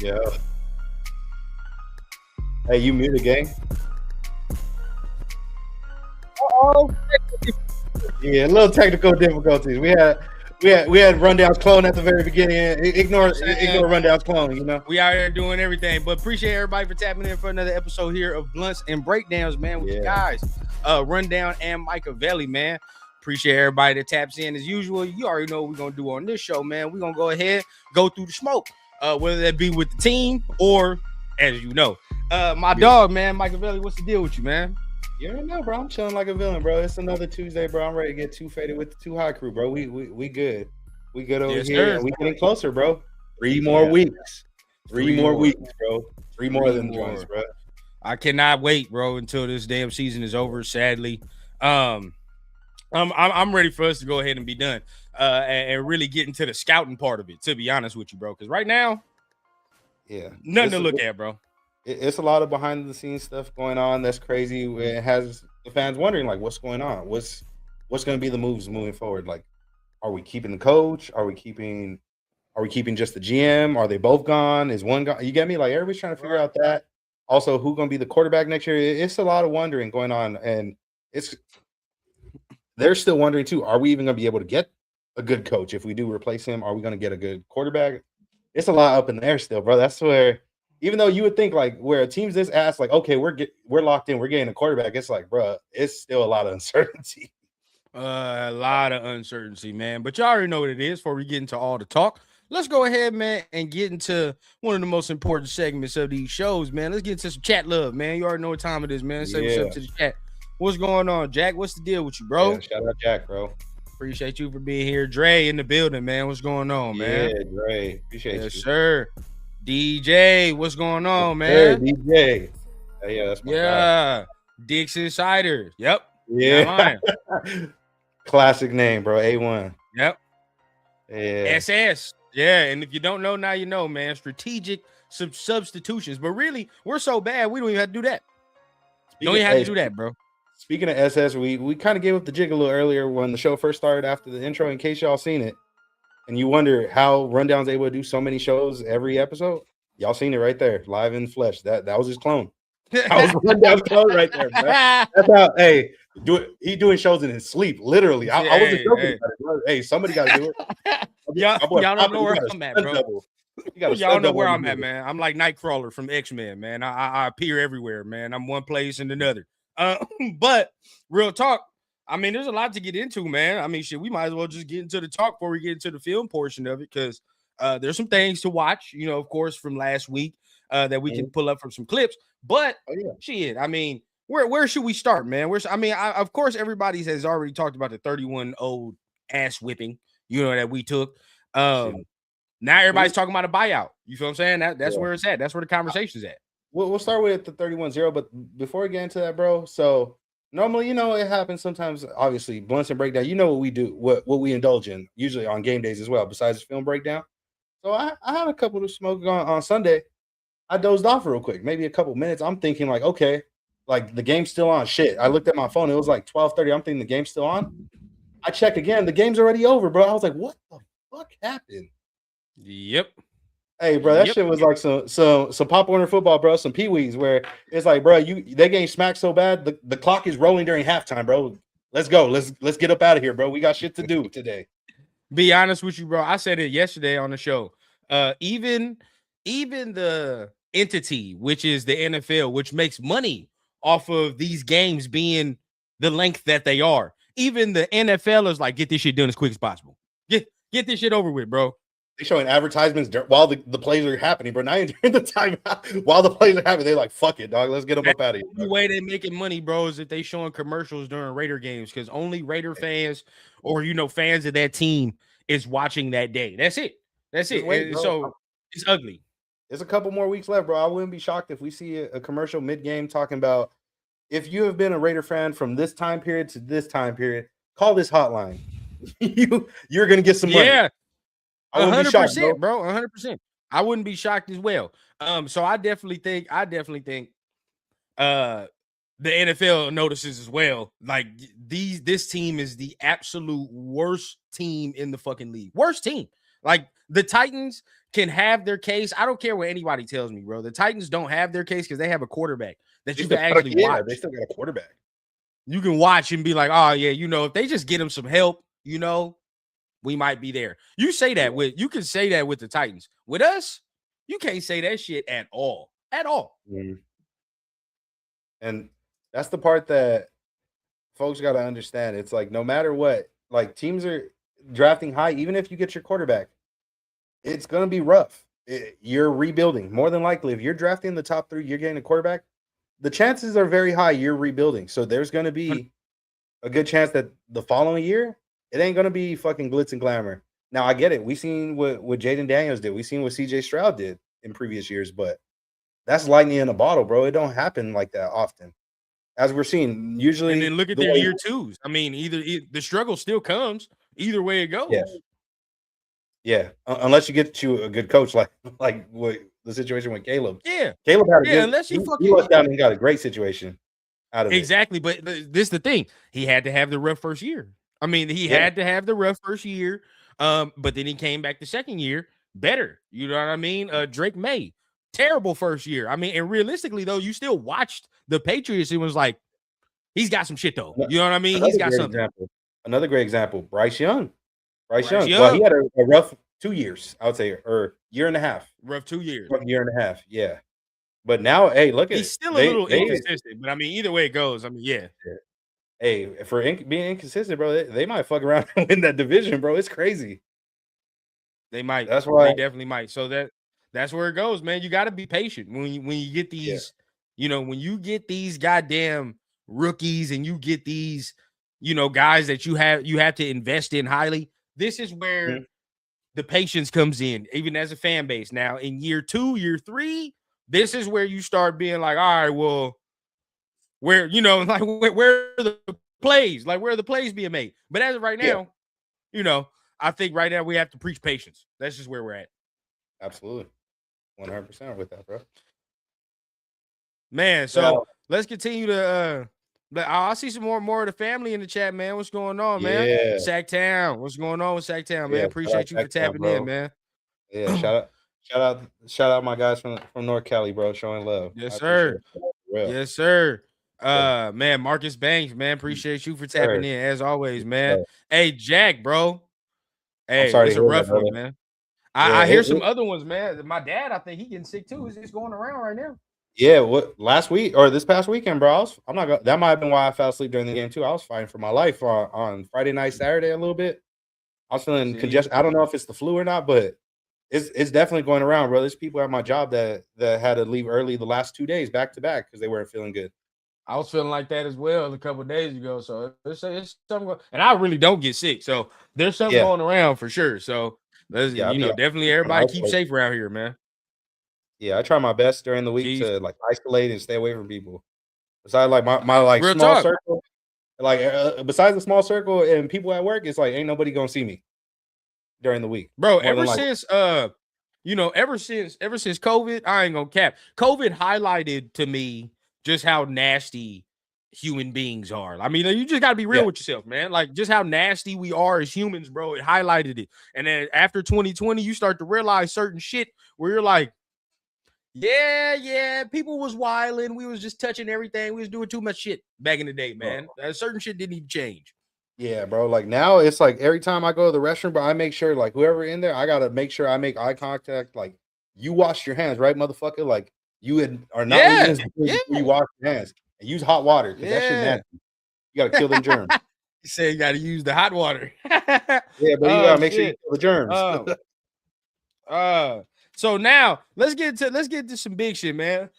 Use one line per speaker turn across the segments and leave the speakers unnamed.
Yeah. Hey, you muted, gang. Oh, yeah, a little technical difficulties. We had Rundown's clone at the very beginning. Ignore Rundown's clone. You know.
We out here doing everything, but appreciate everybody for tapping in for another episode here of Blunts and Breakdowns, man. With you guys, Rundown and Machiavelli, man. Appreciate everybody that taps in as usual. You already know what we're gonna do on this show, man. We're gonna go ahead, go through the smoke, whether that be with the team or, as you know, my dog, man, Machiavelli. What's the deal with you, man?
You already know, bro. I'm chilling like a villain, bro. It's another Tuesday, bro. I'm ready to get too faded with the Too High crew, bro. We good. We good over here. And we getting closer, bro. 3 more weeks. 3 more weeks, bro. 3 more than joints, bro.
I cannot wait, bro, until this damn season is over. Sadly, I'm ready for us to go ahead and be done, and really get into the scouting part of it. To be honest with you, bro, because right now, nothing to look at, bro.
It's a lot of behind the scenes stuff going on. That's crazy. It has the fans wondering, like, what's going on? What's going to be the moves moving forward? Like, are we keeping the coach? Are we keeping just the GM? Are they both gone? Is one gone? You get me? Like, everybody's trying to figure out that. Also, who's going to be the quarterback next year? It's a lot of wondering going on, and they're still wondering too. Are we even going to be able to get a good coach if we do replace him? Are we going to get a good quarterback? It's a lot up in the air still, bro. That's where. Even though you would think, like, where a team's this ass, like, okay, we're locked in, we're getting a quarterback. It's like, bro, it's still a lot of uncertainty.
A lot of uncertainty, man. But you already know what it is. Before we get into all the talk, let's go ahead, man, and get into one of the most important segments of these shows, man. Let's get into some chat love, man. You already know what time it is, man. Say what's up to the chat. What's going on, Jack? What's the deal with you, bro?
Yeah, shout out Jack, bro.
Appreciate you for being here. Dre in the building, man. What's going on, man?
Yeah, Dre. Appreciate you.
Yes, sir. DJ, what's going on, man?
Hey, DJ. Yeah, that's my guy.
Dix Insider. Yep.
Yeah. Classic name, bro. A1.
Yep.
Yeah.
SS. Yeah, and if you don't know, now you know, man. Strategic substitutions. But really, we're so bad, we don't even have to do that. Don't even have to do that, bro.
Speaking of SS, we kind of gave up the jig a little earlier when the show first started after the intro, in case y'all seen it. And you wonder how Rundown's able to do so many shows every episode. Y'all seen it right there, live in flesh. That was his clone. That was Rundown's clone right there, bro. That's how. Hey, he doing shows in his sleep, literally. I wasn't joking about it, bro. Hey, somebody got to do it.
Y'all don't know where I'm at, bro. Y'all know where I'm at, man. I'm like Nightcrawler from X-Men, man. I appear everywhere, man. I'm one place and another. But real talk. I mean, there's a lot to get into, man. I mean, shit, we might as well just get into the talk before we get into the film portion of it, because there's some things to watch, you know, of course, from last week that we can pull up from some clips. But shit, I mean, where should we start, man? Of course, everybody has already talked about the 31-0 ass whipping, you know, that we took. Now everybody's talking about a buyout. You feel what I'm saying? That's where it's at. That's where the conversation's at.
We'll start with the 31-0, but before we get into that, bro, so normally, you know, it happens sometimes, obviously, Blunts and Breakdown, you know what we do, what we indulge in, usually on game days as well, besides the film breakdown. So I had a couple of smoke on Sunday. I dozed off real quick, maybe a couple minutes. I'm thinking, like, okay, like, the game's still on. Shit, I looked at my phone. It was like 12:30. I'm thinking the game's still on. I check again. The game's already over, bro. I was like, what the fuck happened?
Yep.
Hey, bro, that shit was like some Pop Warner football, bro. Some Pee-wees where it's like, bro, they getting smacked so bad. The clock is rolling during halftime, bro. Let's go. Let's get up out of here, bro. We got shit to do today.
Be honest with you, bro. I said it yesterday on the show. Even the entity, which is the NFL, which makes money off of these games being the length that they are. Even the NFL is like, get this shit done as quick as possible. Get this shit over with, bro.
They showing advertisements while the plays are happening, bro. Not even during the time while the plays are happening. They like, fuck it, dog. Let's get them up out of here.
The way they making money, bro, is if they showing commercials during Raider games, because only Raider fans or, you know, fans of that team is watching that day. That's it. So it's ugly.
There's a couple more weeks left, bro. I wouldn't be shocked if we see a commercial mid-game talking about, if you have been a Raider fan from this time period to this time period, call this hotline. You're gonna get some money.
Yeah. 100%, bro. 100%. I wouldn't be shocked as well. So I definitely think the NFL notices as well. Like, this team is the absolute worst team in the fucking league. Worst team. Like, the Titans can have their case. I don't care what anybody tells me, bro. The Titans don't have their case because they have a quarterback that you can actually watch.
They still got a quarterback.
You can watch and be like, oh yeah, if they just get him some help, we might be there. You say that you can say that with the Titans. With us, you can't say that shit at all. At all.
Mm. And that's the part that folks got to understand. It's like no matter what, like teams are drafting high, even if you get your quarterback, it's going to be rough. You're rebuilding. More than likely, if you're drafting the top 3, you're getting a quarterback, the chances are very high you're rebuilding. So there's going to be a good chance that the following year, it ain't going to be fucking glitz and glamour. Now, I get it. We seen what Jaden Daniels did. We seen what CJ Stroud did in previous years, but that's lightning in a bottle, bro. It don't happen like that often. As we're seeing, usually.
And then look at their year 2s. I mean, the struggle still comes either way it goes.
Yeah. Unless you get to a good coach, like what the situation with Caleb.
Yeah,
Caleb had a good.
Unless you
he looked down and got a great situation out of
exactly. But this is the thing: he had to have the rough first year. I mean, he had to have the rough first year. But then he came back the second year better. You know what I mean? Drake May, terrible first year. I mean, and realistically though, you still watched the Patriots. It was like he's got some shit though. You know what I mean? He's got something.
Another great example, Bryce Young. Bryce Young. Well, he had a rough 2 years, I would say, or year and a half.
Rough 2 years.
Rough year and a half, yeah. But now, hey, look at
he's still a little inconsistent. But I mean, either way it goes, I mean, yeah.
Hey, for being inconsistent, bro, they might fuck around and win that division, bro. It's crazy.
They might.
That's why
they definitely might. So that's where it goes, man. You got to be patient when you get these, when you get these goddamn rookies and you get these, guys that you have to invest in highly. This is where the patience comes in, even as a fan base. Now, in year 2, year 3, this is where you start being like, all right, well, where where are the plays? Like, where are the plays being made? But as of right now, I think right now we have to preach patience. That's just where we're at.
Absolutely. 100% with that, bro.
Man, so let's continue to I see some more of the family in the chat, man. What's going on, man? Sacktown. What's going on with Sacktown, man? Appreciate you for tapping in, man.
Yeah, shout out my guys from North Cali, bro, showing love.
Yes, sir. Yes, sir. Man, Marcus Banks, man. Appreciate you for tapping in as always, man. Hey, Jack, bro. Hey, it's a rough one, man. I hear some other ones, man. My dad, I think he getting sick too. He's going around right now.
Yeah, last week or this past weekend, bro? That might have been why I fell asleep during the game too. I was fighting for my life on Friday night, Saturday a little bit. I was feeling congested. I don't know if it's the flu or not, but it's definitely going around, bro. There's people at my job that had to leave early the last 2 days back to back because they weren't feeling good.
I was feeling like that as well a couple of days ago. So it's something, and I really don't get sick. So there's something going around for sure. So definitely everybody keep safe around here, man.
Yeah, I try my best during the week to like isolate and stay away from people. Besides, like my like real small circle, like besides the small circle and people at work, it's like ain't nobody gonna see me during the week,
bro. Ever since COVID, I ain't gonna cap. COVID highlighted to me just how nasty human beings are. I mean, you just got to be real with yourself, man. Like just how nasty we are as humans, bro. It highlighted it. And then after 2020, you start to realize certain shit where you're like, yeah, people was wilding. We was just touching everything. We was doing too much shit back in the day, man. Certain shit didn't even change.
Yeah, bro. Like now it's like every time I go to the restroom, bro, I make sure like whoever in there, I gotta make sure I make eye contact. Like you wash your hands, right, motherfucker? Like you are not leaving before you wash your hands and use hot water because that shit nasty. You gotta kill them germs.
You say you gotta use the hot water.
Yeah, but you gotta make sure you kill the germs.
So now let's get into some big shit, man.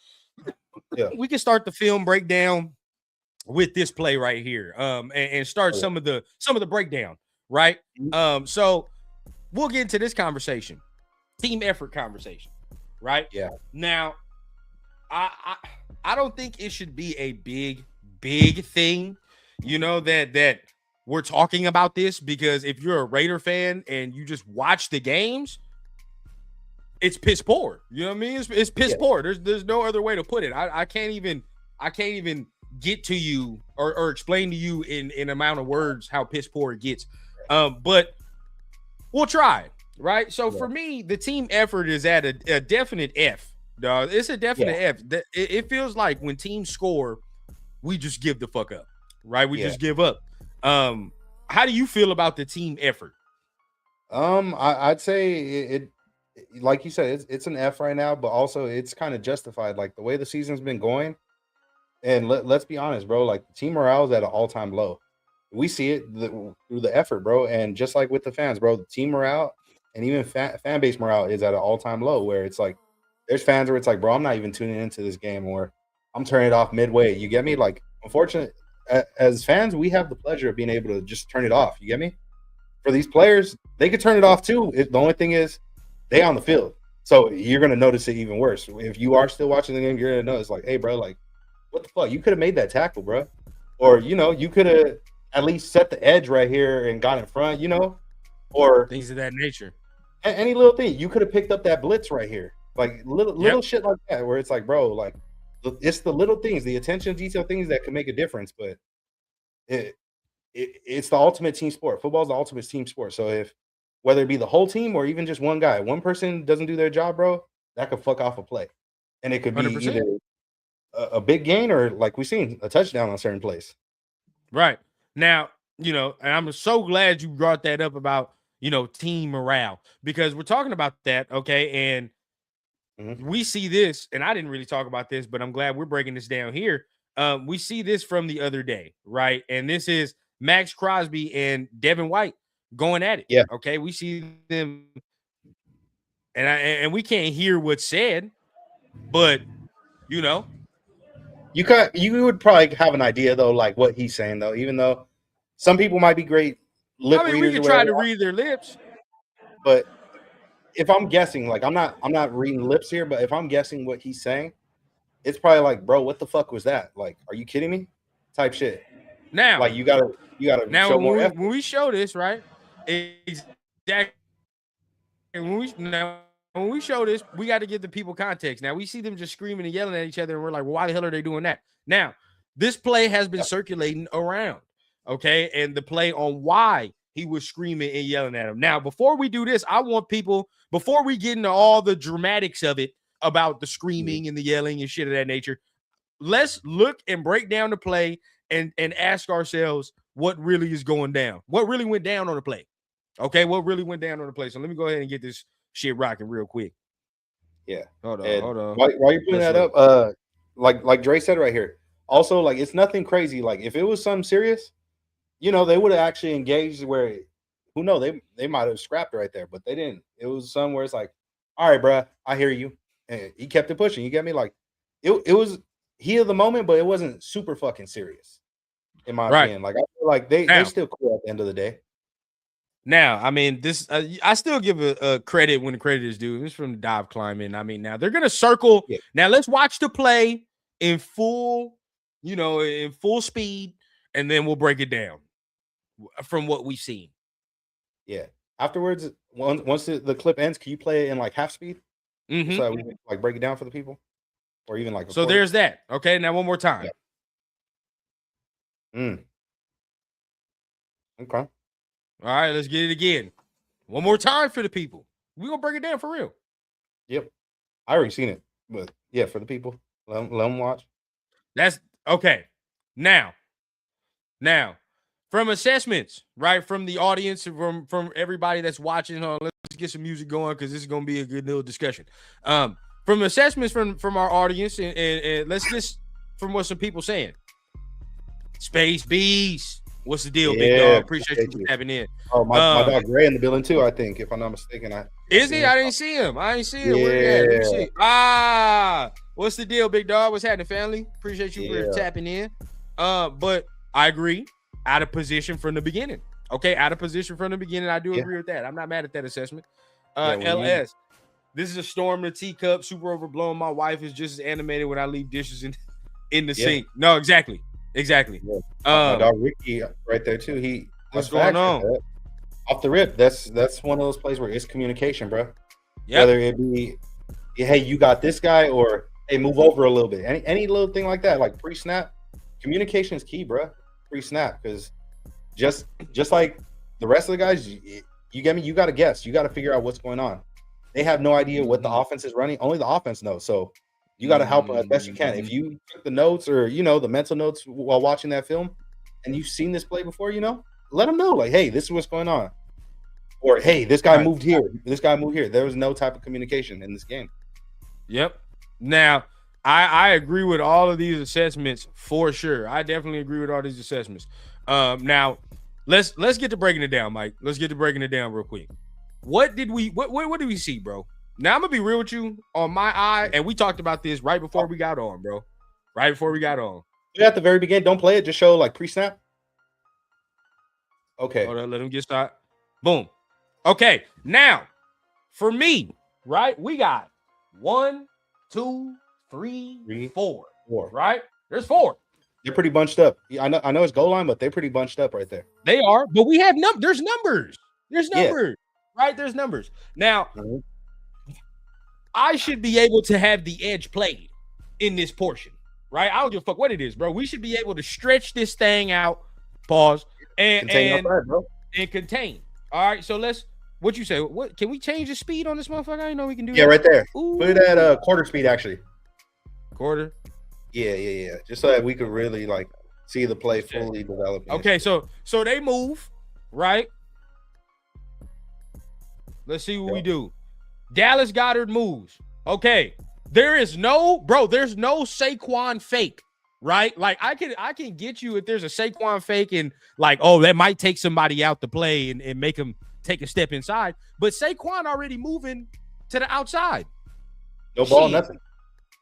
Yeah,
we can start the film breakdown with this play right here, and start some of the breakdown, right? So we'll get into this conversation, team effort conversation, right?
Yeah.
Now, I don't think it should be a big thing, that we're talking about this because if you're a Raider fan and you just watch the games. It's piss poor. You know what I mean? It's piss poor. There's no other way to put it. I can't even get to you or explain to you in amount of words how piss poor it gets. But we'll try. right? So for me, the team effort is at a definite F, dog. It's a definite F. It feels like when teams score, we just give the fuck up, right? We just give up. How do you feel about the team effort?
I'd say it like you said, it's an F right now, but also it's kind of justified. Like the way the season's been going, and let's be honest, bro. Like team morale is at an all-time low. We see it through the effort, bro. And just like with the fans, bro, the team morale and even fan base morale is at an all-time low. Where it's like there's fans where it's like, bro, I'm not even tuning into this game, or I'm turning it off midway. You get me? Like, unfortunately, as fans, we have the pleasure of being able to just turn it off. You get me? For these players, they could turn it off too. The only thing is, they on the field, so you're gonna notice it even worse. If you are still watching the game, you're gonna notice like, hey, bro, like, what the fuck? You could have made that tackle, bro, or you could have at least set the edge right here and got in front, or
things of that nature.
Any little thing, you could have picked up that blitz right here, like little shit like that, where it's like, bro, like it's the little things, the attention to detail things that can make a difference. But it's the ultimate team sport. Football is the ultimate team sport. So if whether it be the whole team or even just one guy, one person doesn't do their job, bro, that could fuck off a play, and it could be
100%.
either a big gain or, like we've seen, a touchdown on a certain place.
Right. Now, and I'm so glad you brought that up about, team morale, because we're talking about that, okay? And we see this, and I didn't really talk about this, but I'm glad we're breaking this down here. We see this from the other day, right? And this is Max Crosby and Devin White going at it.
Yeah.
Okay. We see them, and we can't hear what's said, but you
would probably have an idea though, like what he's saying though, even though some people might be great lip readers.
We can try to read their lips,
but if I'm guessing, like I'm not reading lips here, but if I'm guessing what he's saying, it's probably like, bro, what the fuck was that? Like, are you kidding me? Type shit.
Now,
like you gotta
now
show more
when we show this, right? Exactly. When we show this, we got to give the people context. Now we see them just screaming and yelling at each other, and we're like, well, why the hell are they doing that? Now, this play has been circulating around, okay, and the play on why he was screaming and yelling at him. Now, before we do this, I want people, before we get into all the dramatics of it about the screaming and the yelling and shit of that nature, let's look and break down the play and ask ourselves what really is going down, what really went down on the play. Okay, what really went down on the play. So let me go ahead and get this shit rocking real quick.
Yeah.
Hold on.
While you're putting that up, like Dre said right here, also, like, it's nothing crazy. Like, if it was something serious, they would have actually engaged where, who knows, they might have scrapped right there, but they didn't. It was somewhere it's like, all right, bro, I hear you. And he kept it pushing. You get me? Like, it was heat of the moment, but it wasn't super fucking serious, in my opinion. Like, I feel like they're still cool at the end of the day.
Now, I mean, this I still give a credit when the credit is due. This is from the dive climbing. I mean, now they're gonna circle. Yeah. Now let's watch the play in full, in full speed, and then we'll break it down from what we've seen.
Yeah. Afterwards, once the clip ends, can you play it in like half speed?
Mm-hmm.
So we can like break it down for the people, or even like.
So there's that. Okay, now one more time.
Yeah. Okay.
All right, let's get it again. One more time for the people. We're going to break it down for real.
Yep. I already seen it, but yeah, for the people, let them watch.
That's okay. Now, from assessments, right, from the audience, from everybody that's watching, let's get some music going because this is going to be a good little discussion. From assessments from our audience, and let's just from what some people saying. Space Beast. What's the deal, big dog? Appreciate you for tapping in.
Oh, my dog Gray in the building too, I think, if I'm not mistaken.
Is he? I didn't see him. Where he at? Let me see. What's the deal, big dog? What's happening, family? Appreciate you for tapping in. But I agree. Out of position from the beginning. Okay, out of position from the beginning. I do agree with that. I'm not mad at that assessment. LS. This is a storm in the teacup, super overblown. My wife is just as animated when I leave dishes in the sink. No, exactly. Yeah.
My dog Ricky right there too.
What's going on?
Off the rip, that's one of those places where it's communication, bro.
Yep.
Whether it be, hey, you got this guy, or hey, move over a little bit. Any little thing like that, like pre-snap, communication is key, bro. Pre-snap, because just like the rest of the guys, You get me? You got to guess. You got to figure out what's going on. They have no idea what the offense is running. Only the offense knows. So you got to help them as best you can. If you took the notes or, the mental notes while watching that film and you've seen this play before, let them know, like, hey, this is what's going on. Or, hey, this guy moved here. This guy moved here. There was no type of communication in this game.
Yep. Now, I agree with all of these assessments for sure. I definitely agree with all these assessments. Now, let's get to breaking it down, Mike. Let's get to breaking it down real quick. What did we see, bro? Now I'm gonna be real with you on my eye, and we talked about this right before we got on, bro. Right before we got on.
At the very beginning, don't play it. Just show like pre-snap. Okay.
Hold on, let him get started. Boom. Okay. Now, for me, right, we got 1, 2, 3, 4. Right? There's 4.
They're pretty bunched up. I know it's goal line, but they're pretty bunched up right there.
They are, but we have there's numbers. There's numbers. Yeah. Right? There's numbers. Now, I should be able to have the edge played in this portion, right? I don't give a fuck what it is, bro. We should be able to stretch this thing out, pause, and contain. All right, so what you say? What can we change the speed on this motherfucker? I didn't know we can do that.
Yeah, right there. Ooh. Put it at quarter speed, actually.
Quarter?
Yeah. Just so that we could really like see the play fully developing.
Okay, so they move, right? Let's see what we do. Dallas Goedert moves. Okay. There's no Saquon fake, right? Like I can get you if there's a Saquon fake and like, oh, that might take somebody out to play and make them take a step inside. But Saquon already moving to the outside.
No ball, nothing.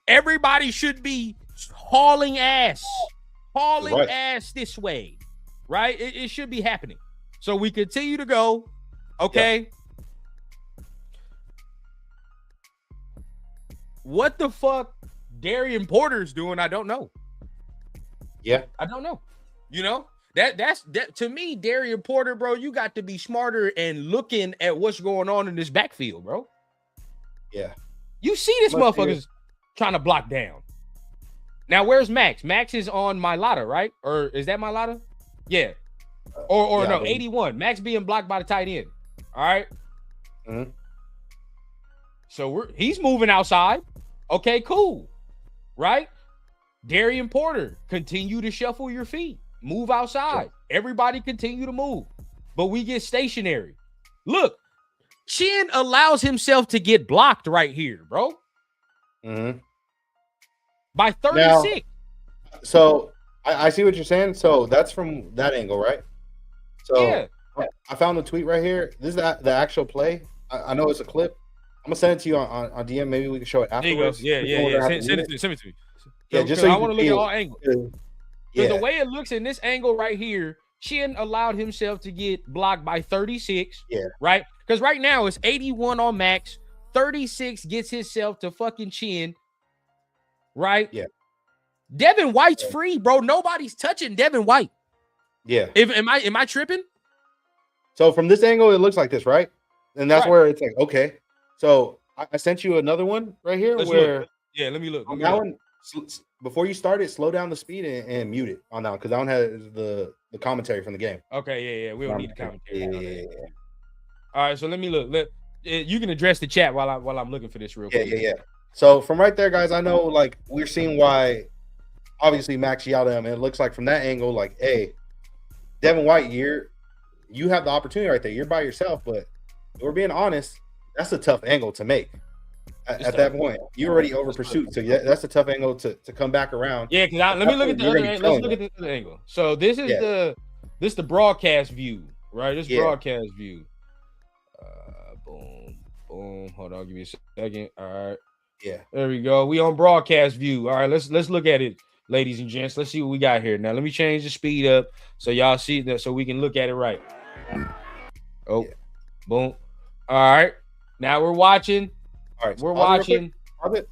Everybody should be hauling ass this way, right? It should be happening. So we continue to go. Okay. Yep. What the fuck Darian Porter's doing, I don't know.
Yeah.
I don't know. That's to me, Darian Porter, bro, you got to be smarter and looking at what's going on in this backfield, bro.
Yeah.
You see this motherfucker's trying to block down. Now, where's Max? Max is on Mailata, right? Or is that Mailata? Yeah. Or no, 81. Max being blocked by the tight end. All right.
Mm-hmm.
So he's moving outside. Okay, cool. Right? Darian Porter, continue to shuffle your feet. Move outside. Sure. Everybody continue to move. But we get stationary. Look, Chin allows himself to get blocked right here, bro.
Mm-hmm.
By 36.
Now, so I see what you're saying. So that's from that angle, right? So yeah. I found the tweet right here. This is the actual play. I know it's a clip. I'm gonna send it to you on DM. Maybe we can show it afterwards.
Yeah. Send it to me.
Yeah, just so
I want to look at all angles. Because the way it looks in this angle right here, Chin allowed himself to get blocked by 36.
Yeah.
Right? Because right now it's 81 on Max. 36 gets himself to fucking Chin. Right?
Yeah.
Devin White's free, bro. Nobody's touching Devin White.
Yeah.
Am I tripping?
So from this angle, it looks like this, right? And that's where it's like, okay. So I sent you another one right here.
Let me look.
On that one, before you start it, slow down the speed and mute it on that one because that one has the commentary from the game.
Okay, yeah. We don't need the commentary.
Yeah.
All right, so let me look. You can address the chat while I'm looking for this real quick.
Yeah. So from right there, guys, I know like we're seeing why obviously Max yelled at him, and it looks like from that angle, like, hey, Devin White, you have the opportunity right there. You're by yourself, but if we're being honest, that's a tough angle to make. At that point, you already over pursued, so that's a tough angle to come back around.
Yeah, because let me look at the other angle. Let's look at the other angle. So this is the broadcast view, right? This broadcast view. Boom. Hold on, give me a second. All right.
Yeah.
There we go. We on broadcast view. All right, let's look at it, ladies and gents. Let's see what we got here. Now let me change the speed up so y'all see that, so we can look at it right. Oh, boom. All right. Now we're watching.
All right.
We're watching.
Or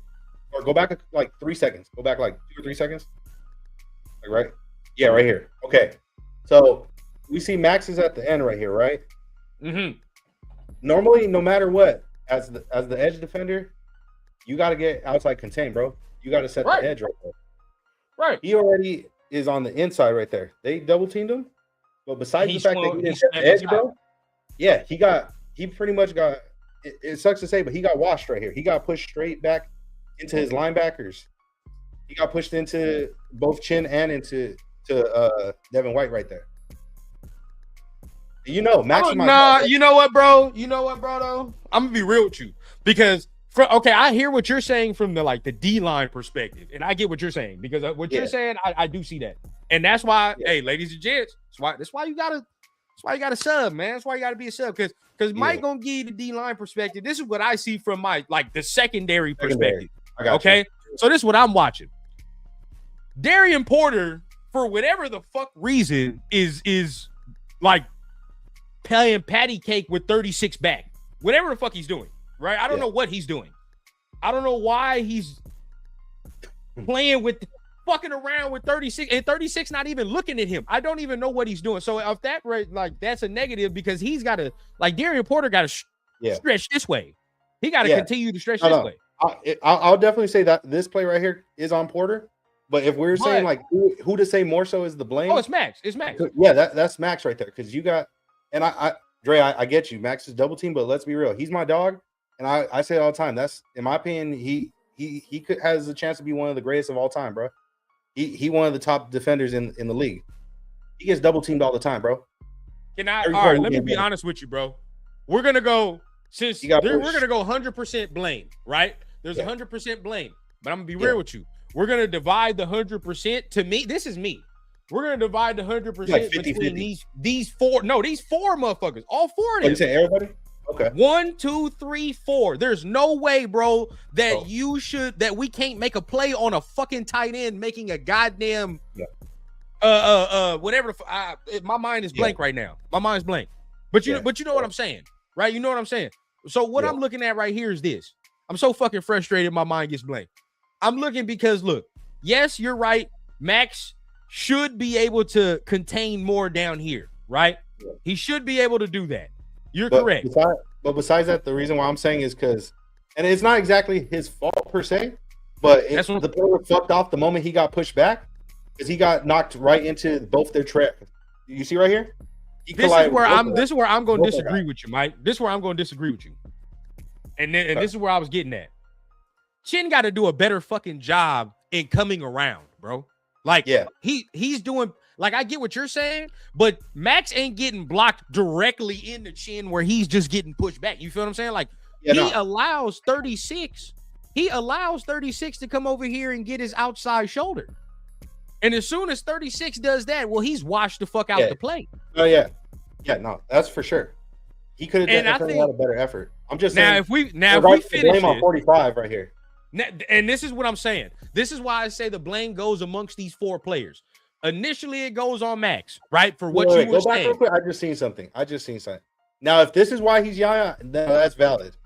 go back like 3 seconds. Go back like 2 or 3 seconds. Like right? Yeah, right here. Okay. So we see Max is at the end right here, right?
Mm-hmm.
Normally, no matter what, as the edge defender, you got to get outside contain, bro. You got to set the edge right there.
Right.
He already is on the inside right there. They double teamed him. But besides the fact that he didn't set the edge, bro, Yeah, he pretty much got. It sucks to say, but he got washed right here. He got pushed straight back into his linebackers. He got pushed into both Chin and into Devin White right there. Max is my
nah, you know what, bro? Though? I'm gonna be real with you. Because I hear what you're saying from the D-line perspective, and I get what you're saying because what you're saying, I do see that, and that's why, hey, ladies and gents, that's why you gotta sub, man. That's why you gotta be a sub because Mike gonna give you the D-line perspective. This is what I see from my the secondary perspective. Okay, so this is what I'm watching. Darian Porter, for whatever the fuck reason, is like playing patty cake with 36 back, whatever the fuck he's doing. Right? I don't know what he's doing. I don't know why he's playing with fucking around with 36 and 36 not even looking at him. I don't even know what he's doing. So if that that's a negative because he's got to Darian Porter got to stretch this way. He got to continue to stretch this way.
I'll definitely say that this play right here is on Porter. But if we're saying who to say more so is the blame?
Oh, it's Max. It's Max.
Yeah, that's Max right there because you got and Dre, I get you. Max is double team, but let's be real. He's my dog. And I say it all the time. That's in my opinion. He has a chance to be one of the greatest of all time, bro. He one of the top defenders in the league. He gets double teamed all the time, bro.
All right, let me be honest with you, bro. We're gonna go we're gonna go 100% blame, right? There's 100% blame, but I'm gonna be real with you. We're gonna divide the 100%. To me, this is me. We're gonna divide the 100% between these four. No, these four motherfuckers. All four of them.
You say everybody? Okay.
1, 2, 3, 4. There's no way, bro, that we can't make a play on a fucking tight end making a goddamn whatever. My mind is blank right now. My mind's blank. But you know what I'm saying, right? You know what I'm saying. So what I'm looking at right here is this. I'm so fucking frustrated. My mind gets blank. I'm looking because look, yes, you're right. Max should be able to contain more down here, right? Yeah. He should be able to do that. You're correct.
Besides that, the reason why I'm saying is because, and it's not exactly his fault per se, but the player fucked off the moment he got pushed back because he got knocked right into both their track. You see right here?
This is where I'm going to disagree with you, Mike. This is where I'm going to disagree with you. And this is where I was getting at. Chin got to do a better fucking job in coming around, bro. He's doing. I get what you're saying, but Max ain't getting blocked directly in the chin where he's just getting pushed back. You feel what I'm saying? Allows 36. He allows 36 to come over here and get his outside shoulder. And as soon as 36 does that, well, he's washed the fuck out the play.
Oh, yeah. Yeah, no, that's for sure. He could have had a better effort. I'm just saying.
If we finish
blame on 45 right here.
And this is what I'm saying. This is why I say the blame goes amongst these four players. Initially, it goes on Max, right? For what you were saying.
Real quick. I just seen something. Now, if this is why he's Yaya, then that's valid.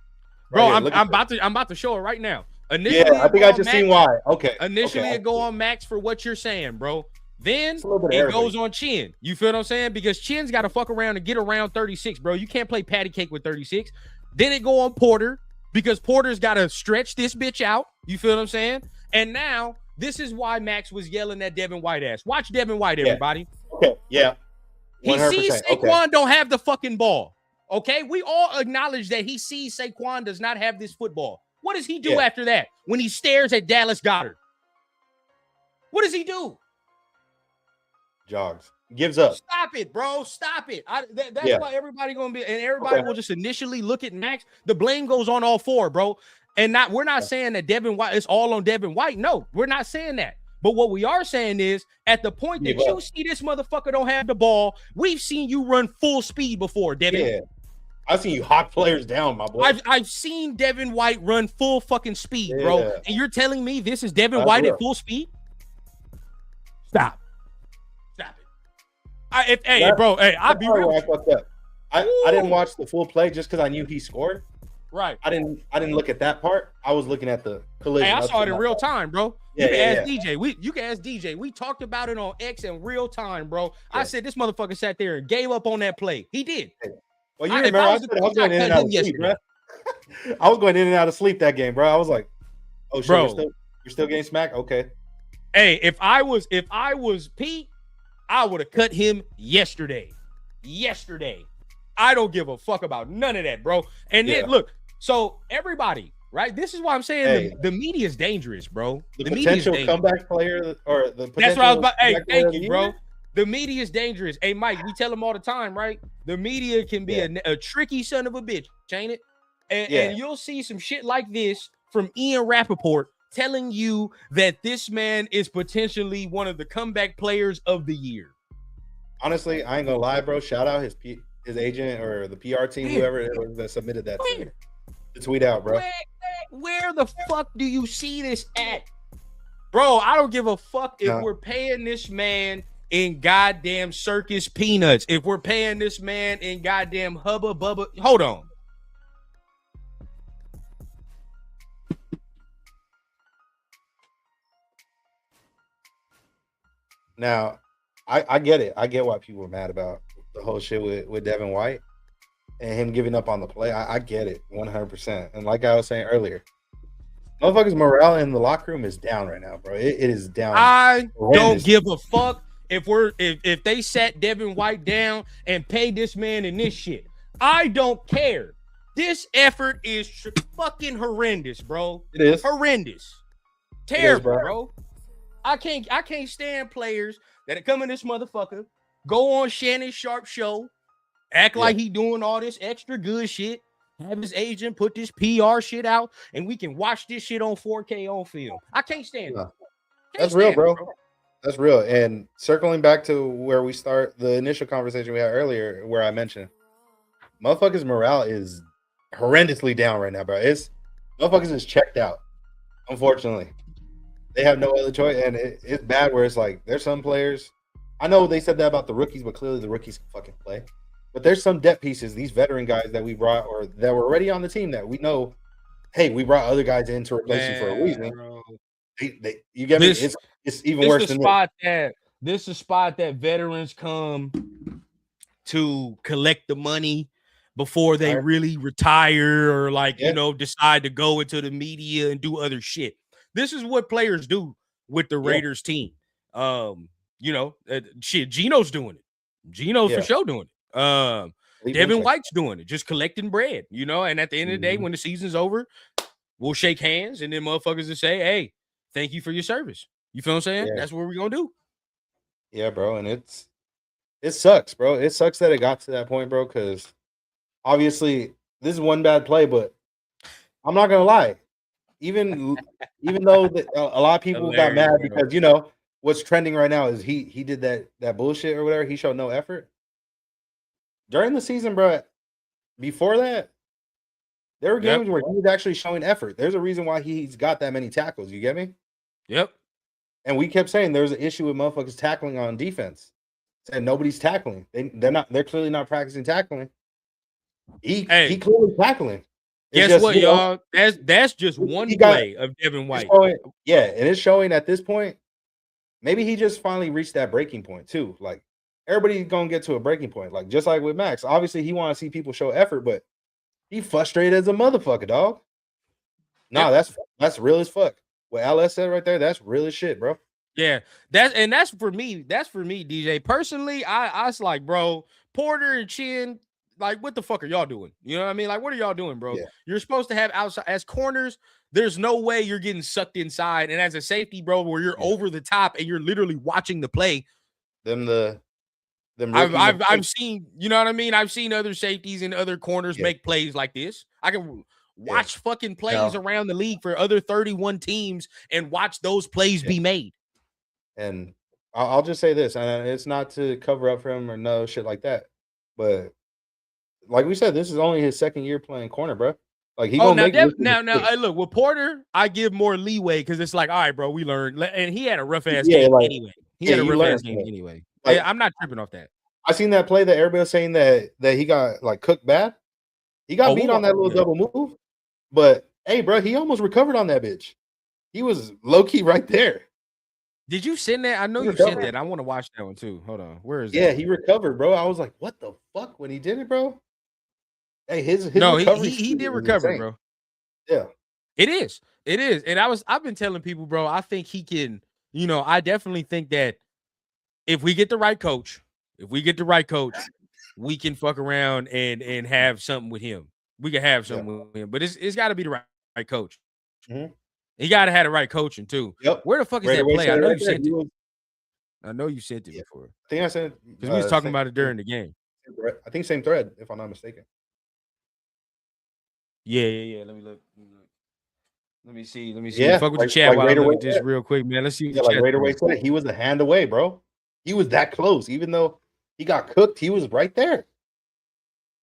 Bro, I'm about to show it right now. Initially,
I think I just seen why. Okay.
Initially, it go on Max for what you're saying, bro. Then it goes on Chin. You feel what I'm saying? Because Chin's got to fuck around and get around 36, bro. You can't play patty cake with 36. Then it go on Porter because Porter's got to stretch this bitch out. You feel what I'm saying? And now this is why Max was yelling at Devin White ass. Watch Devin White, everybody.
Okay, yeah. 100%.
He sees Saquon don't have the fucking ball. Okay, we all acknowledge that he sees Saquon does not have this football. What does he do after that when he stares at Dallas Goedert? What does he do?
Jogs. Gives up.
Stop it, bro. Stop it. That's why everybody going to be, and everybody will just initially look at Max. The blame goes on all four, bro. And we're not saying that Devin White, it's all on Devin White. No, we're not saying that. But what we are saying is at the point that you see this motherfucker don't have the ball, we've seen you run full speed before, Devin. Yeah.
I've seen you hawk players down, my boy.
I've seen Devin White run full fucking speed, bro. And you're telling me this is Devin White at full speed? Stop it. Bro, I'll be real.
I didn't watch the full play just because I knew he scored.
Right.
I didn't look at that part. I was looking at the collision.
Hey, I saw it in real time, bro. You can ask DJ. You can ask DJ. We talked about it on X in real time, bro. Yeah. I said this motherfucker sat there and gave up on that play. He did.
Well, you remember I was going in and out of sleep, bro. I was going in and out of sleep that game, bro. I was like, "Oh shit, you're still getting smacked." Okay.
Hey, if I was Pete, I would have cut him yesterday. I don't give a fuck about none of that, bro. And then look, so everybody, right? This is why I'm saying the media is dangerous, bro.
The potential comeback player or the potential.
That's what I was about. Hey, thank you, bro. The media is dangerous. Hey, Mike, we tell them all the time, right? The media can be a tricky son of a bitch, ain't it? And you'll see some shit like this from Ian Rappaport telling you that this man is potentially one of the comeback players of the year.
Honestly, I ain't gonna lie, bro. Shout out his agent or the PR team, whoever it was that submitted that to tweet out, bro.
Where the fuck do you see this at? Bro, I don't give a fuck if we're paying this man in goddamn circus peanuts. If we're paying this man in goddamn Hubba Bubba. Hold on.
Now, I get it. I get why people are mad about the whole shit with Devin White and him giving up on the play. I get it 100%. And like I was saying earlier, motherfuckers' morale in the locker room is down right now, bro. It is down.
I don't give a fuck if they sat Devin White down and paid this man in this shit. I don't care. This effort is fucking horrendous, bro.
It is
horrendous, terrible, bro. I can't stand players that come in this motherfucker, go on Shannon Sharp show, act like he doing all this extra good shit, have his agent put this PR shit out, and we can watch this shit on 4K on film. I can't stand it.
That's real, bro. That's real. And circling back to where we start the initial conversation we had earlier, where I mentioned motherfuckers' morale is horrendously down right now, bro. Motherfuckers is checked out. Unfortunately, they have no other choice, and it's bad. Where it's like there's some players. I know they said that about the rookies, but clearly the rookies can fucking play. But there's some depth pieces, these veteran guys that we brought or that were already on the team that we know. Hey, we brought other guys in to replace you for a reason. You get me? It's even worse than this.
This is a spot that veterans come to collect the money before they really retire or decide to go into the media and do other shit. This is what players do with the Raiders team. Shit, Geno's doing it. Geno's for sure doing it. Devin White's doing it, just collecting bread, and at the end of the day, when the season's over, we'll shake hands and then motherfuckers will say, hey, thank you for your service. You feel what I'm saying? Yeah. That's what we're gonna do.
Yeah, bro. And it sucks, bro. It sucks that it got to that point, bro, because obviously this is one bad play, but I'm not gonna lie. Even though a lot of people got mad because what's trending right now is he did that bullshit or whatever. He showed no effort during the season, bro. Before that, there were games where he was actually showing effort. There's a reason why he's got that many tackles. You get me?
Yep.
And we kept saying there's an issue with motherfuckers tackling on defense. Said nobody's tackling. They're clearly not practicing tackling. He clearly tackling.
Guess what, y'all? That's just one play of Devin White.
And it's showing at this point. Maybe he just finally reached that breaking point too. Like everybody's gonna get to a breaking point. Like just like with Max, obviously he want to see people show effort, but he frustrated as a motherfucker, dog. No, that's real as fuck. What LS said right there, that's real as shit, bro.
Yeah, that's for me. That's for me, DJ. Personally, I was like, bro, Porter and Chin. Like, what the fuck are y'all doing? You know what I mean? Like, what are y'all doing, bro? Yeah. You're supposed to have outside as corners. There's no way you're getting sucked inside. And as a safety, bro, where you're over the top and you're literally watching the play. I've seen, you know what I mean? I've seen other safeties and other corners make plays like this. I can watch fucking plays around the league for other 31 teams and watch those plays be made.
And I'll just say this, and it's not to cover up for him or no shit like that, but like we said, this is only his second year playing corner, bro. Like he gonna
now. Look, with Porter, I give more leeway because it's like, all right, bro, we learned, and he had a rough ass game anyway. He had a rough ass game anyway. Like, I'm not tripping off that.
I seen that play that everybody was saying that he got like cooked bad. He got beat on that little double move, but hey, bro, he almost recovered on that bitch. He was low key right there.
Did you send that? I know you sent that. I want to watch that one too. Hold on, where is that?
Yeah, he recovered, bro. I was like, what the fuck when he did it, bro? Hey, his
no, he did recover, bro.
Yeah,
it is, and I've been telling people, bro. I think he can. I definitely think that if we get the right coach, we can fuck around and have something with him. We can have something with him, but it's got to be the right coach.
Mm-hmm.
He got to have the right coaching too.
Yep.
Where the fuck is that play? I know you sent it. I know you sent it before.
I think I sent it
because we was talking about it during the game.
I think same thread, if I'm not mistaken.
Yeah. Let me look. Let me see. Yeah, fuck with the chat while I look at this real quick, man. Let's see.
Yeah, like Raider Way said, he was a hand away, bro. He was that close. Even though he got cooked, he was right there.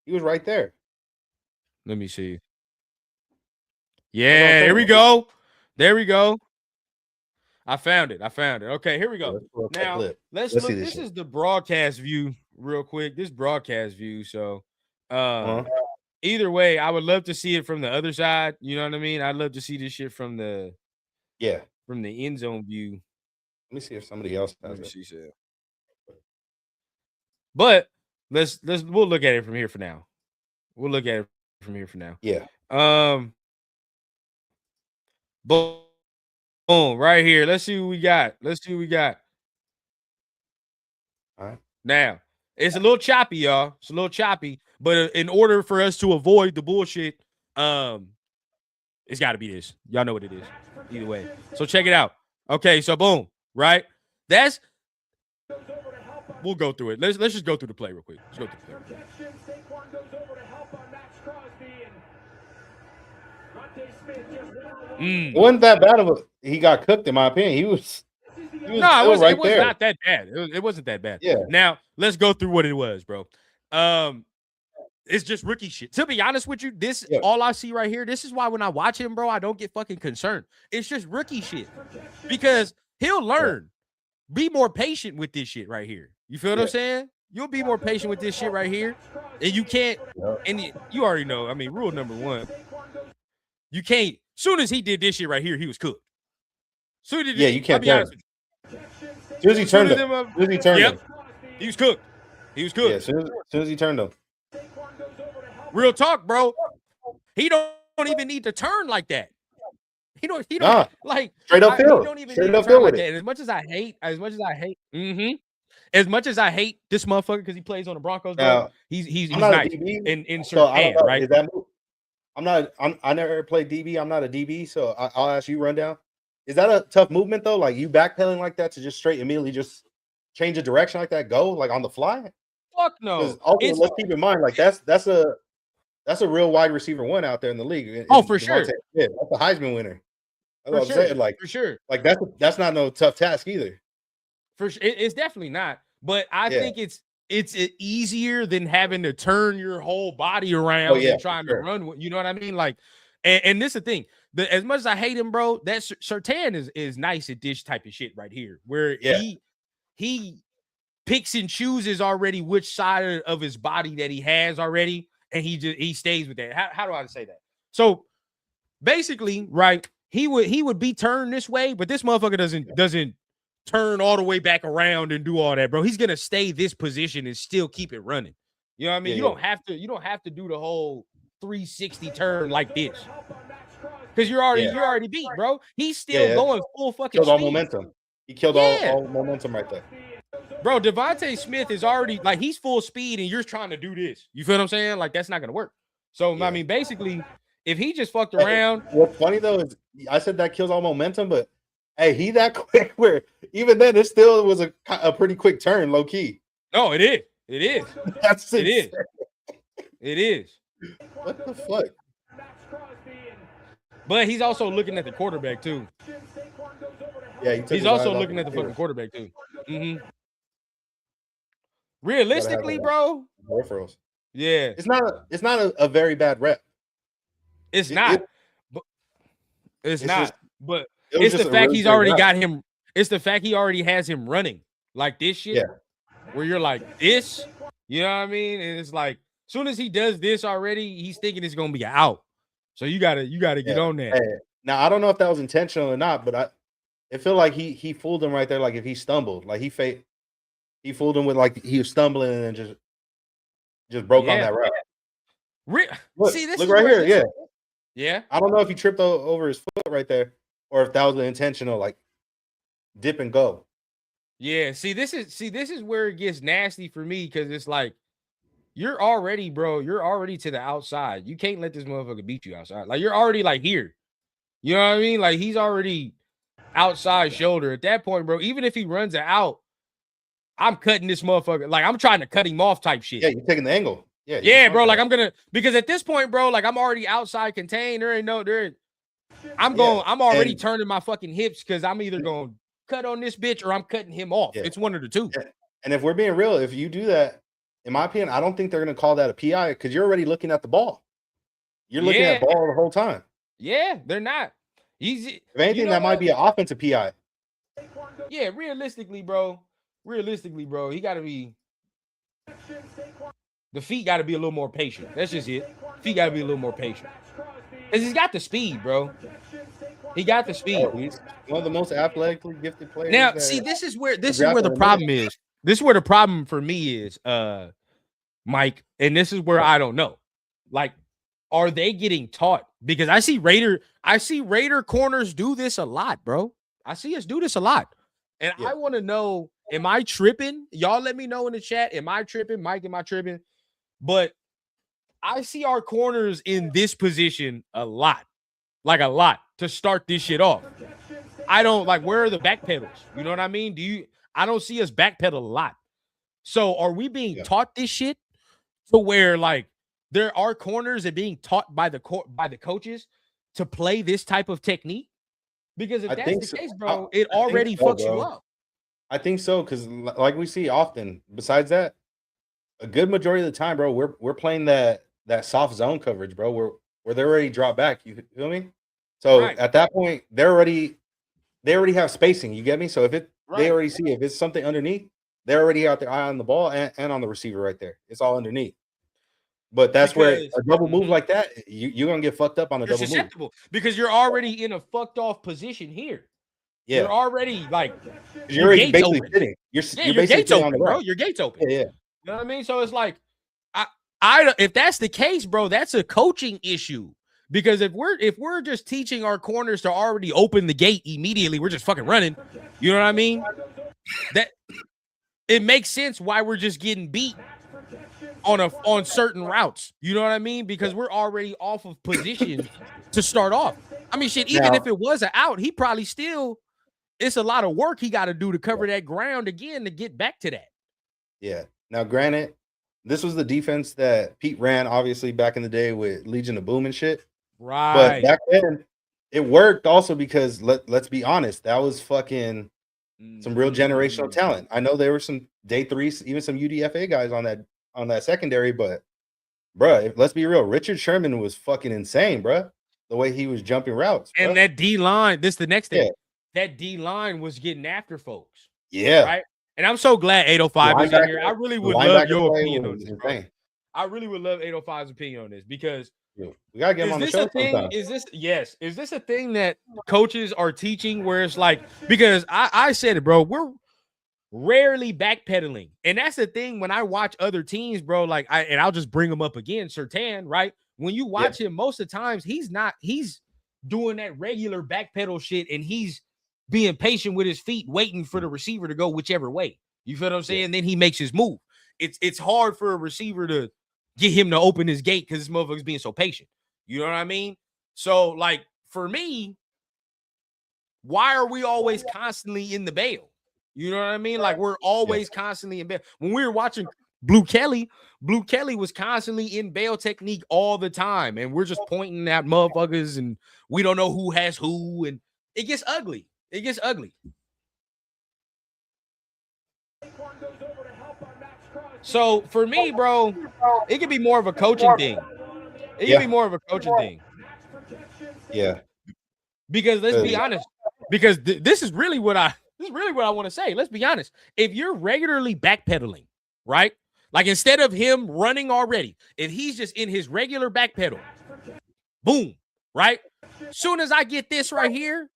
He was right there.
Let me see. Yeah, there we go. There we go. I found it. Okay, here we go. Now, let's look. This is the broadcast view real quick. This broadcast view. So, either way, I would love to see it from the other side. You know what I mean? I'd love to see this shit from the end zone view.
Let me see if somebody else has it.
But we'll look at it from here for now.
Yeah.
Boom, right here. Let's see what we got. All right. Now, it's a little choppy, y'all. It's a little choppy, but in order for us to avoid the bullshit, it's got to be this. Y'all know what it is. Either way. So check it out. Okay, so boom, right? We'll go through it. Let's just go through the play real quick. Let's go through the play.
It wasn't that bad of a. He got cooked, in my opinion. He was
it was not that bad. It wasn't that bad.
Yeah.
Now let's go through what it was, bro. It's just rookie shit. To be honest with you, all I see right here. This is why when I watch him, bro, I don't get fucking concerned. It's just rookie shit because he'll learn. Be more patient with this shit right here. You feel what I'm saying? You'll be more patient with this shit right here, and you can't. And you already know. I mean, rule number one: you can't. Soon as he did this shit right here, he was cooked.
You can't. Be honest with you. As soon as he turned him,
he was cooked.
Yeah, as soon as he turned him.
Real talk, bro. He don't even need to turn like that. He don't like
straight up field.
He don't even straight need to turn like that. And as much as I hate, as much as I hate this motherfucker because he plays on the Broncos, bro. He's nice in certain hands, right?
Is that I never played DB. I'm not a DB, so I'll ask you rundown. Is that a tough movement though? Like you backpedaling like that to just straight immediately just change a direction like that, go like on the fly?
Fuck no.
Also, let's keep in mind like that's a real wide receiver one out there in the league.
For sure.
Yeah, that's a Heisman winner. That's what I'm saying. Like
for sure.
Like that's not no tough task either.
For sure, it's definitely not. But I think it's easier than having to turn your whole body around and trying to run. You know what I mean? Like, and this is the thing. As much as I hate him, bro, that Surtain is nice at this type of shit right here, where he picks and chooses already which side of his body that he has already, and he stays with that. How do I say that? So basically, right, he would be turned this way, but this motherfucker doesn't turn all the way back around and do all that, bro. He's gonna stay this position and still keep it running. You know what I mean? You don't have to do the whole 360 turn like this. Because you're already beat, bro. He's still going full fucking
killed
speed.
All momentum. He killed all momentum right there.
Bro, Devontae Smith is already like he's full speed and you're trying to do this. You feel what I'm saying? Like that's not gonna work. So I mean, basically, if he just fucked around.
What's funny though is I said that kills all momentum, but hey, he that quick where even then it still was a pretty quick turn, low key.
No, it is. It is.
That's
it is. It is.
What the fuck?
But he's also looking at the quarterback too.
Yeah,
he's also looking at the fucking quarterback too. Mm-hmm. Realistically, bro. Yeah,
it's not a very bad rep.
It's not. It's the fact he's already got him. It's the fact he already has him running like this shit.
Yeah.
Where you're like this, you know what I mean? And it's like as soon as he does this already, he's thinking it's gonna be out. So you gotta get on that.
Hey, now I don't know if that was intentional or not, but it feel like he fooled him right there. Like if he stumbled, like he fooled him with like he was stumbling and then just broke on that route. Look right here,
yeah.
I don't know if he tripped over his foot right there, or if that was an intentional like dip and go.
Yeah, this is where it gets nasty for me because it's like you're already, bro. You're already to the outside. You can't let this motherfucker beat you outside. Like, you're already like here. You know what I mean? Like, he's already outside shoulder at that point, bro. Even if he runs it out, I'm cutting this motherfucker. Like, I'm trying to cut him off type shit.
Yeah, you're taking the angle.
Yeah, bro. Like, I'm gonna, because at this point, bro, like, I'm already outside contained. I'm already turning my fucking hips because I'm either going to cut on this bitch or I'm cutting him off. It's one of the two.
And if we're being real, if you do that, in my opinion, I don't think they're going to call that a PI because you're already looking at the ball. You're looking at the ball the whole time.
Yeah, they're not.
If anything, that might be an offensive PI.
Yeah, realistically, bro, he got to be. The feet got to be a little more patient. That's just it. Feet got to be a little more patient. Because he's got the speed, bro. He got the speed.
Oh, he's one of the most athletically gifted players.
Now, see, this is where the problem is. This is where the problem for me is, Mike, and this is where I don't know. Like, are they getting taught? Because I see Raider corners do this a lot, bro. I see us do this a lot. And I want to know, am I tripping? Y'all let me know in the chat. Am I tripping? Mike, am I tripping? But I see our corners in this position a lot. Like, a lot to start this shit off. I don't like, where are the back pedals? You know what I mean? I don't see us backpedal a lot. So are we being taught this shit to where, like, there are corners that being taught by the coaches to play this type of technique? Because if that's the case, bro, it already fucks you up.
I think so, because like we see often, besides that, a good majority of the time, bro, we're playing that soft zone coverage, bro, where they're already dropped back. You feel me? So at that point, they already have spacing. You get me? So if they already see if it's something underneath, they're already out their eye on the ball and on the receiver right there. It's all underneath. But that's where a double move like that, you're gonna get fucked up on a double move
because you're already in a fucked off position here. Yeah, you're already like
you're already basically sitting. You're
your gate's open, bro. Your gate's open.
Yeah.
You know what I mean? So it's like, I if that's the case, bro, that's a coaching issue. Because if we're just teaching our corners to already open the gate immediately, we're just fucking running. You know what I mean? That it makes sense why we're just getting beat on certain routes. You know what I mean? Because we're already off of position to start off. I mean, shit, even if it was an out, he probably still, it's a lot of work he got to do to cover that ground again to get back to that.
Yeah. Now, granted, this was the defense that Pete ran, obviously, back in the day with Legion of Boom and shit.
Right.
But back then, it worked also because, let's be honest, that was fucking some real generational talent. I know there were some day threes, even some UDFA guys on that secondary, but, bruh, let's be real. Richard Sherman was fucking insane, bruh. The way he was jumping routes. Bruh.
And that D-line, this is the next thing. That D-line was getting after folks.
Yeah.
Right? And I'm so glad 805 is in here. I really would love your opinion on this, bro. I really would love 805's opinion on this because
we gotta get him on the show sometime.
Is this a thing that coaches are teaching where it's like, because I said it, bro, we're rarely backpedaling. And that's the thing when I watch other teams, bro, like I'll just bring them up again, Surtain, right? When you watch him, most of the times he's doing that regular backpedal shit and he's being patient with his feet, waiting for the receiver to go whichever way. You feel what I'm saying? Yeah. Then he makes his move. It's hard for a receiver to get him to open his gate because this motherfucker's being so patient. You know what I mean? So, like, for me, why are we always constantly in the bail? You know what I mean? Like, we're always constantly in bail. When we were watching Blue Kelly was constantly in bail technique all the time. And we're just pointing at motherfuckers and we don't know who has who. And it gets ugly. It gets ugly. So for me, bro, it could be more of a coaching thing. It could be more of a coaching thing.
Yeah.
Because let's be honest. Because this is really what I want to say. Let's be honest. If you're regularly backpedaling, right? Like instead of him running already, if he's just in his regular backpedal, boom, right? Soon as I get this right here,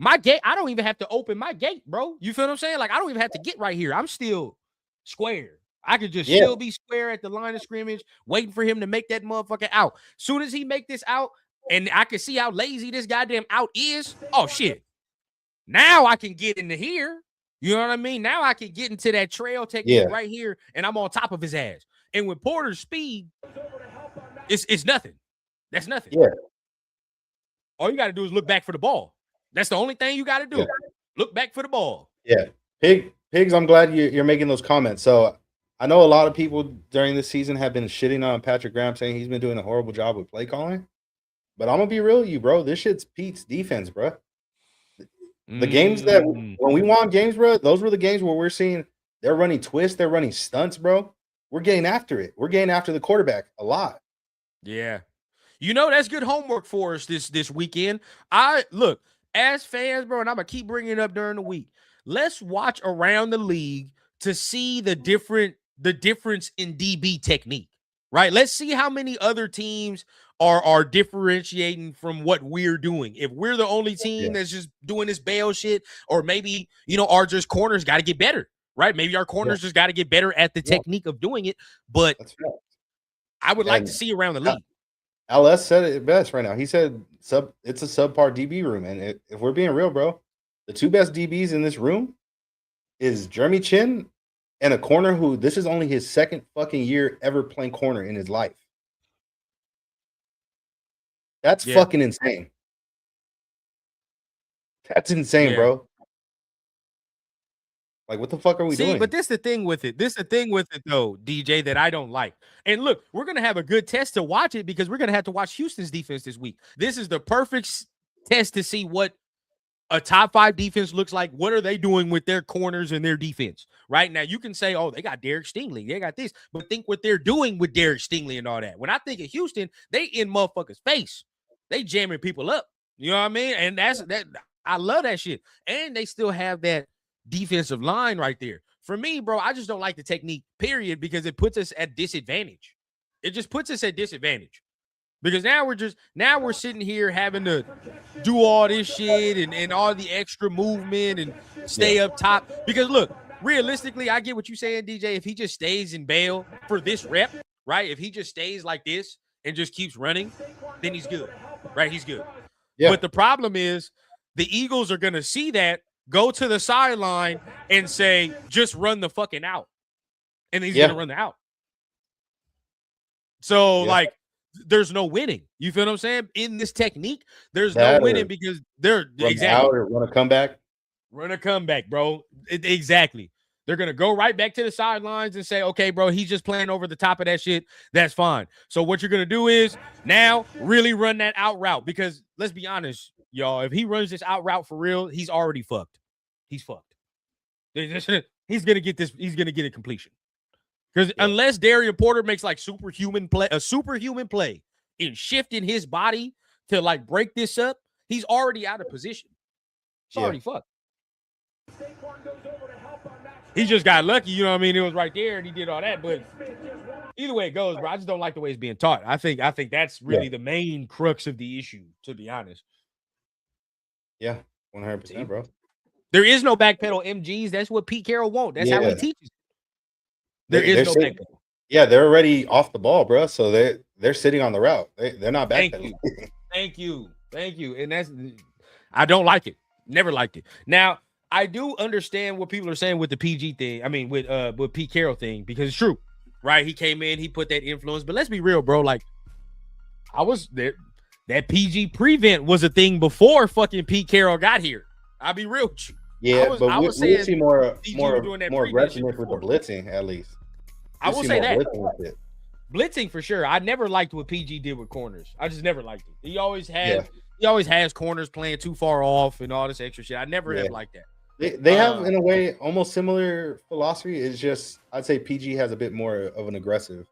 my gate, I don't even have to open my gate, bro. You feel what I'm saying? Like I don't even have to get right here. I'm still square. I could just still be square at the line of scrimmage, waiting for him to make that motherfucker out. Soon as he make this out, and I can see how lazy this goddamn out is, oh shit. Now I can get into here. You know what I mean? Now I can get into that trail technique right here, and I'm on top of his ass. And with Porter's speed, it's nothing. That's nothing.
Yeah.
All you got to do is look back for the ball. That's the only thing you got to do. Yeah. Look back for the ball.
Yeah. Pigs, I'm glad you're making those comments. So I know a lot of people during this season have been shitting on Patrick Graham, saying he's been doing a horrible job with play calling. But I'm going to be real with you, bro. This shit's Pete's defense, bro. The games that when we won games, bro, those were the games where we're seeing they're running twists, they're running stunts, bro. We're getting after it. We're getting after the quarterback a lot.
Yeah. You know, that's good homework for us this weekend. Look, as fans, bro, and I'm going to keep bringing it up during the week. Let's watch around the league to see the difference in DB technique, right? Let's see how many other teams are differentiating from what we're doing. If we're the only team that's just doing this bail shit, or maybe, our just corners got to get better, right? Maybe our corners just got to get better at the technique of doing it. But I would like to see around the league.
LS said it best right now. He said it's a subpar DB room. And if we're being real, bro, the two best DBs in this room is Jeremy Chin and a corner who this is only his second fucking year ever playing corner in his life. That's fucking insane. That's insane, bro. Like, what the fuck are we doing?
But this the thing with it. Though, DJ, that I don't like. And look, we're going to have a good test to watch it because we're going to have to watch Houston's defense this week. This is the perfect test to see what a top 5 defense looks like. What are they doing with their corners and their defense? Right now, you can say, oh, they got Derek Stingley. They got this. But think what they're doing with Derek Stingley and all that. When I think of Houston, they in motherfuckers' face. They jamming people up. You know what I mean? And that's that. I love that shit. And they still have that defensive line right there. For me, bro, I just don't like the technique, period, because it puts us at disadvantage. It just puts us at disadvantage. Because now we're sitting here having to do all this shit and all the extra movement and stay up top. Because look, realistically, I get what you're saying, DJ. If he just stays in bail for this rep, right? If he just stays like this and just keeps running, then he's good. Right? He's good. Yeah. But the problem is the Eagles are going to see that, go to the sideline and say, just run the fucking out. And he's going to run the out. So, there's no winning. You feel what I'm saying? In this technique, there's no winning because they're
exactly out or run a comeback.
Run a comeback, bro. Exactly. They're going to go right back to the sidelines and say, okay, bro, he's just playing over the top of that shit. That's fine. So what you're going to do is now really run that out route because let's be honest, y'all, if he runs this out route for real, he's already fucked. He's fucked. He's going to get this. He's going to get a completion. Because unless Darian Porter makes like a superhuman play in shifting his body to like break this up, he's already out of position. He's already fucked. He just got lucky, you know what I mean? It was right there and he did all that. But either way it goes, bro, I just don't like the way it's being taught. I think that's really the main crux of the issue, to be honest.
Yeah, 100%, bro.
There is no backpedal MGs. That's what Pete Carroll wants. That's how he teaches. There is no backpedal.
Yeah, they're already off the ball, bro. So they're sitting on the route. They're not backpedaling.
Thank you. And I don't like it. Never liked it. Now, I do understand what people are saying with the PG thing. I mean, with Pete Carroll thing, because it's true, right? He came in, he put that influence. But let's be real, bro. Like, I was there. That PG prevent was a thing before fucking Pete Carroll got here. I'll be real with you.
Yeah, but we'll see more aggressiveness with the blitzing, at least.
I will say that. Blitzing for sure. I never liked what PG did with corners. I just never liked it. He always has corners playing too far off and all this extra shit. I never have liked that.
They have, in a way, almost similar philosophy. It's just, I'd say PG has a bit more of an aggressive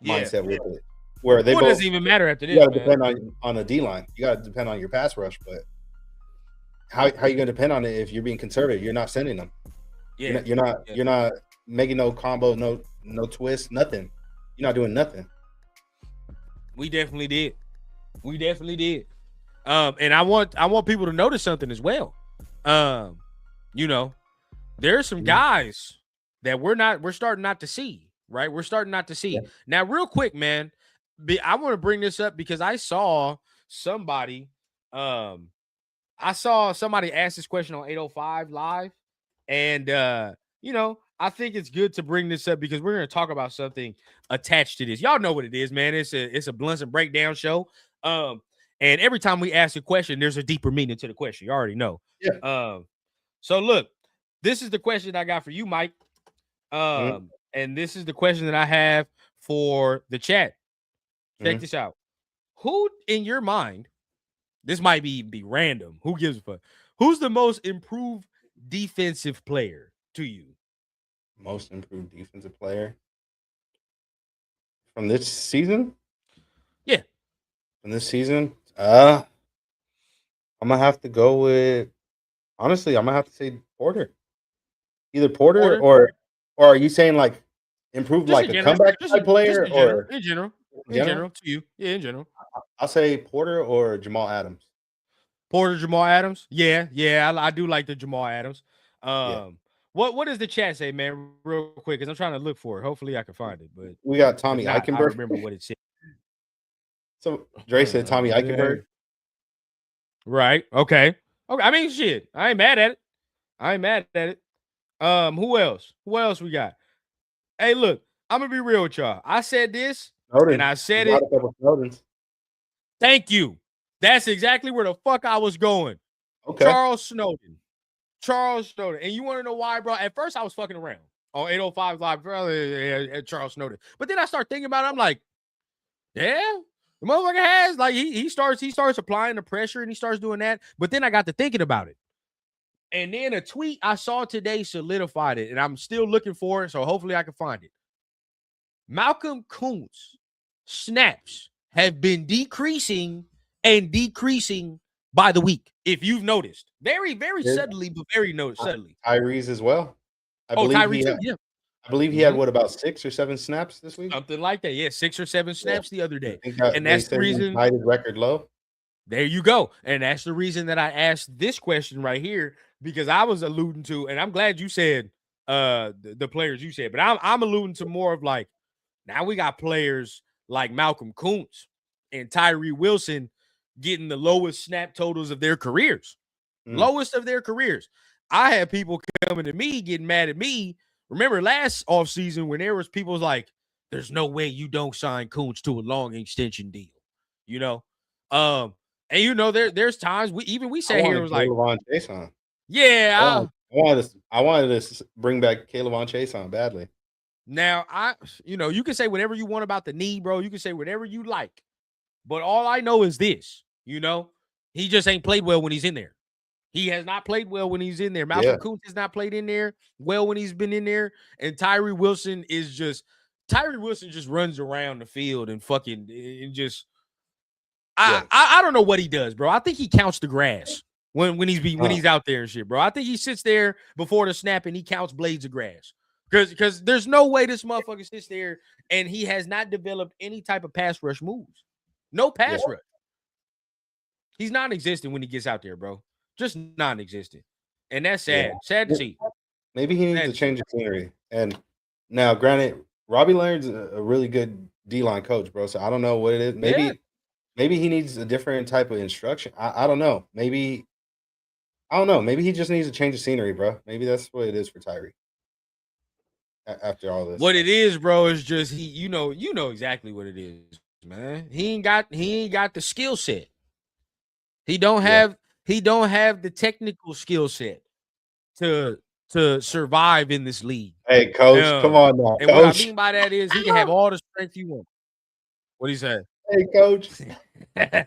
mindset with it. Where they both
doesn't even matter after this.
You got to depend on a D line. You got to depend on your pass rush, but how are you going to depend on it if you're being conservative? You're not sending them. Yeah, you're not making no combo, no twist, nothing. You're not doing nothing.
We definitely did. And I want people to notice something as well. There's some guys that we're starting not to see, right? We're starting not to see. Yeah. Now, real quick, man, I want to bring this up because I saw somebody ask this question on 805 Live. And, I think it's good to bring this up because we're going to talk about something attached to this. Y'all know what it is, man. It's a Blunts and Breakdown show. And every time we ask a question, there's a deeper meaning to the question. You already know.
Yeah.
So look, this is the question I got for you, Mike. And this is the question that I have for the chat. Check this out. Who in your mind, this might be random. Who gives a fuck? Who's the most improved defensive player to you?
Most improved defensive player from this season?
Yeah.
From this season? I'm gonna have to go with, honestly, I'm gonna have to say Porter. Either Porter. or are you saying like improved
just
like a comeback type player or
in general to you? Yeah, in general.
I'll say Porter or Jamal Adams.
Porter, Jamal Adams? Yeah, I do like the Jamal Adams. What does the chat say, man? Real quick, because I'm trying to look for it. Hopefully, I can find it. But
we got Tommy Eichenberg.
I remember what it said.
So Dre said Tommy Eichenberg.
Right. Okay. I mean, shit. I ain't mad at it. Who else? Who else we got? Hey, look, I'm gonna be real with y'all. I said this, and I said it. Thank you. That's exactly where the fuck I was going. Okay. Charles Snowden. And you want to know why, bro? At first, I was fucking around on 805 Live at Charles Snowden. But then I start thinking about it. I'm like, yeah, the motherfucker has. Like, he starts applying the pressure and he starts doing that. But then I got to thinking about it. And then a tweet I saw today solidified it. And I'm still looking for it. So hopefully I can find it. Malcolm Kuntz snaps have been decreasing by the week. If you've noticed, very, very subtly, but very subtly.
Tyrese as well. I believe he had what, about 6 or 7 snaps this week?
Something like that. Yeah, 6 or 7 snaps the other day. And that's the reason.
Record low.
There you go. And that's the reason that I asked this question right here, because I was alluding to, and I'm glad you said the players you said, but I'm alluding to more of like, now we got players like Malcolm Kuntz and Tyree Wilson getting the lowest snap totals of their careers. Lowest of their careers. I had people coming to me getting mad at me. Remember last offseason when there was people like, there's no way you don't sign Kuntz to a long extension deal. You know? And you know, there's times we sat here, it was like, yeah.
I wanted to bring back Caleb Chase on badly.
Now, you can say whatever you want about the knee, bro. You can say whatever you like. But all I know is this, he just ain't played well when he's in there. He has not played well when he's in there. Malcolm Kuntz has not played in there well when he's been in there. And Tyree Wilson just runs around the field and fucking and just I don't know what he does, bro. I think he counts the grass when he's out there and shit, bro. I think he sits there before the snap and he counts blades of grass. Because there's no way this motherfucker sits there and he has not developed any type of pass rush moves. No pass rush. He's non-existent when he gets out there, bro. Just non-existent. And that's sad. Sad to see.
Maybe he needs to change the scenery. And now, granted, Robbie Leonard's a really good D-line coach, bro. So I don't know what it is. Maybe he needs a different type of instruction. I don't know. Maybe he just needs to change the scenery, bro. Maybe that's what it is for Tyree. After all this,
what it is, bro, is just you know exactly what it is, man. He ain't got the skill set. He don't have the technical skill set to survive in this league.
Hey, coach, come on now.
And coach, what I mean by that is he can have all the strength you want. What do you say?
Hey, coach. Oh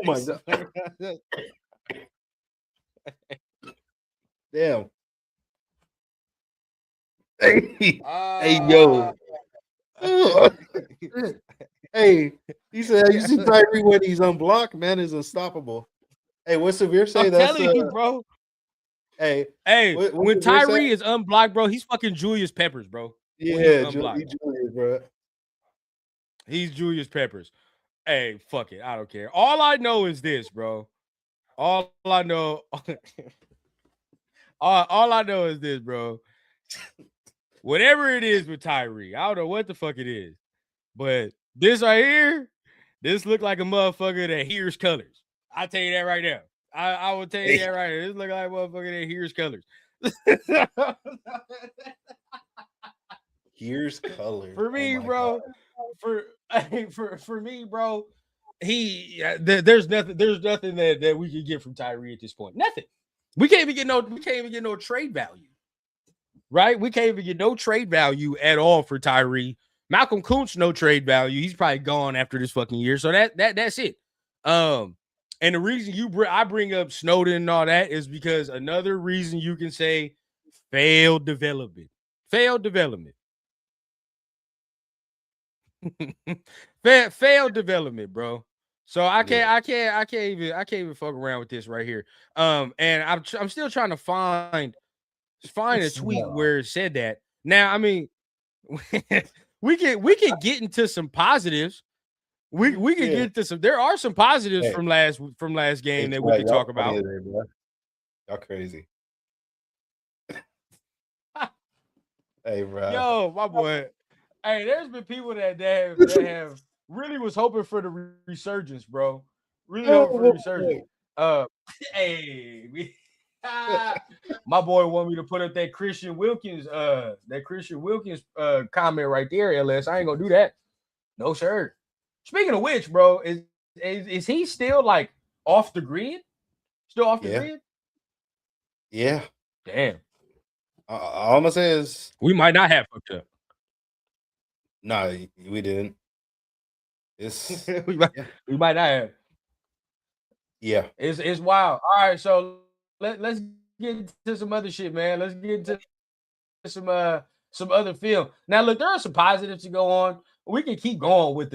my god. Damn. Hey, yo. Hey, he said, you see Tyree when he's unblocked, man, is unstoppable. Hey, what's Severe say?
I'm telling you, bro.
Hey,
when Tyree is unblocked, bro, he's fucking Julius Peppers, bro.
Yeah, Julius, bro.
He's Julius Peppers. Hey, fuck it. I don't care. All I know is this, bro. All I know is this, bro. Whatever it is with Tyree, I don't know what the fuck it is. But this right here, this look like a motherfucker that hears colors. I'll tell you that right now. I will tell you that right now. This look like motherfucker that here's colors.
Here's colors.
For me, bro. For me, bro. There's nothing that we can get from Tyree at this point. Nothing. We can't even get no trade value. Right? We can't even get no trade value at all for Tyree. Malcolm Kuntz, no trade value. He's probably gone after this fucking year. So that's it. And the reason I bring up Snowden and all that is because another reason you can say failed development. Failed development. failed development, bro. So I can't even fuck around with this right here. And I'm still trying to find a tweet where it said that. Now, I mean, we can get into some positives. We can get into some. There are some positives from last game that we can talk about.
Y'all crazy. Hey, bro.
Yo, my boy. Hey, there's been people that have really was hoping for the resurgence, bro. Really hoping for the resurgence. Hey, my boy want me to put up that Christian Wilkins comment right there, LS. I ain't gonna do that. No, sir. Speaking of which, bro, is he still like off the grid? Still off the grid?
Yeah.
Damn.
All I'm gonna say is
we might not have fucked up.
No, we didn't. It's
we might not have.
Yeah.
It's wild. All right, so let's get into some other shit, man. Let's get into some other film. Now, look, there are some positives to go on. We can keep going with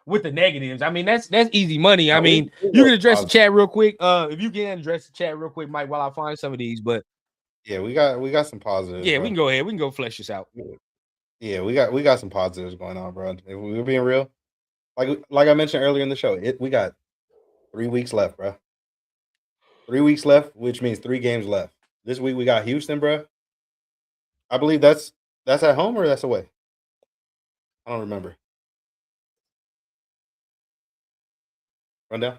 with the negatives. I mean, that's easy money. I mean, you can address the chat real quick. If you can address the chat real quick, Mike, while I find some of these. But
yeah, we got some positives.
Yeah, bro. We can go ahead. We can go flesh this out.
Yeah, we got some positives going on, bro. If we were being real, like I mentioned earlier in the show, we got 3 weeks left, bro. 3 weeks left, which means 3 games left. This week we got Houston, bro. I believe that's at home or that's away. I don't remember. Rundown.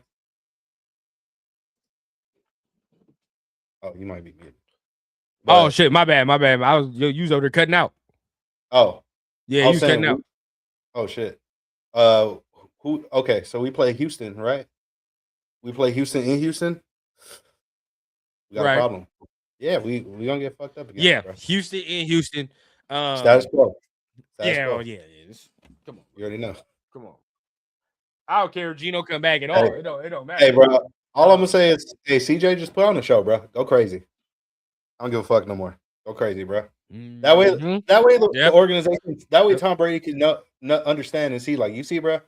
Oh, you might be muted.
Oh shit, my bad. I was you was over there cutting out.
Oh,
yeah, you was cutting out.
Oh shit. Who? Okay, so we play Houston, right? We play Houston in Houston. We got a problem. Yeah, we gonna get fucked up again.
Yeah, bro. Houston in Houston.
Status quo.
Yeah. Come on.
You already know.
Come on. I don't care if Gino come back at all. It don't matter.
Hey, bro. All I'm gonna say is, hey, CJ, just put on the show, bro. Go crazy. I don't give a fuck no more. Go crazy, bro. That way, the organization, that way Tom Brady can understand and see, like, you see, bro,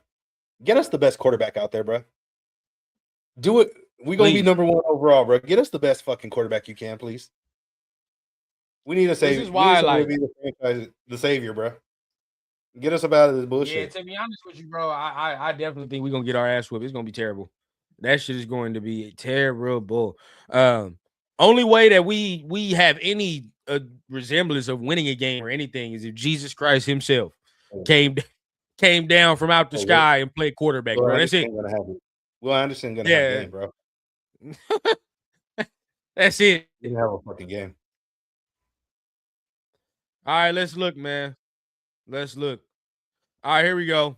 get us the best quarterback out there, bro. Do it. We're going to be number 1 overall, bro. Get us the best fucking quarterback you can, please. We need a savior. This is why, like, be the savior, bro. Get us out of this bullshit.
Yeah, to be honest with you, bro, I definitely think we're going to get our ass whipped. It's going to be terrible. That shit is going to be terrible. Only way that we have any resemblance of winning a game or anything is if Jesus Christ himself came down from out the sky and played quarterback, bro. That's it.
Will Anderson gonna have a game, bro.
That's it.
He didn't have a fucking game.
All right, let's look, man. Let's look. All right, here we go.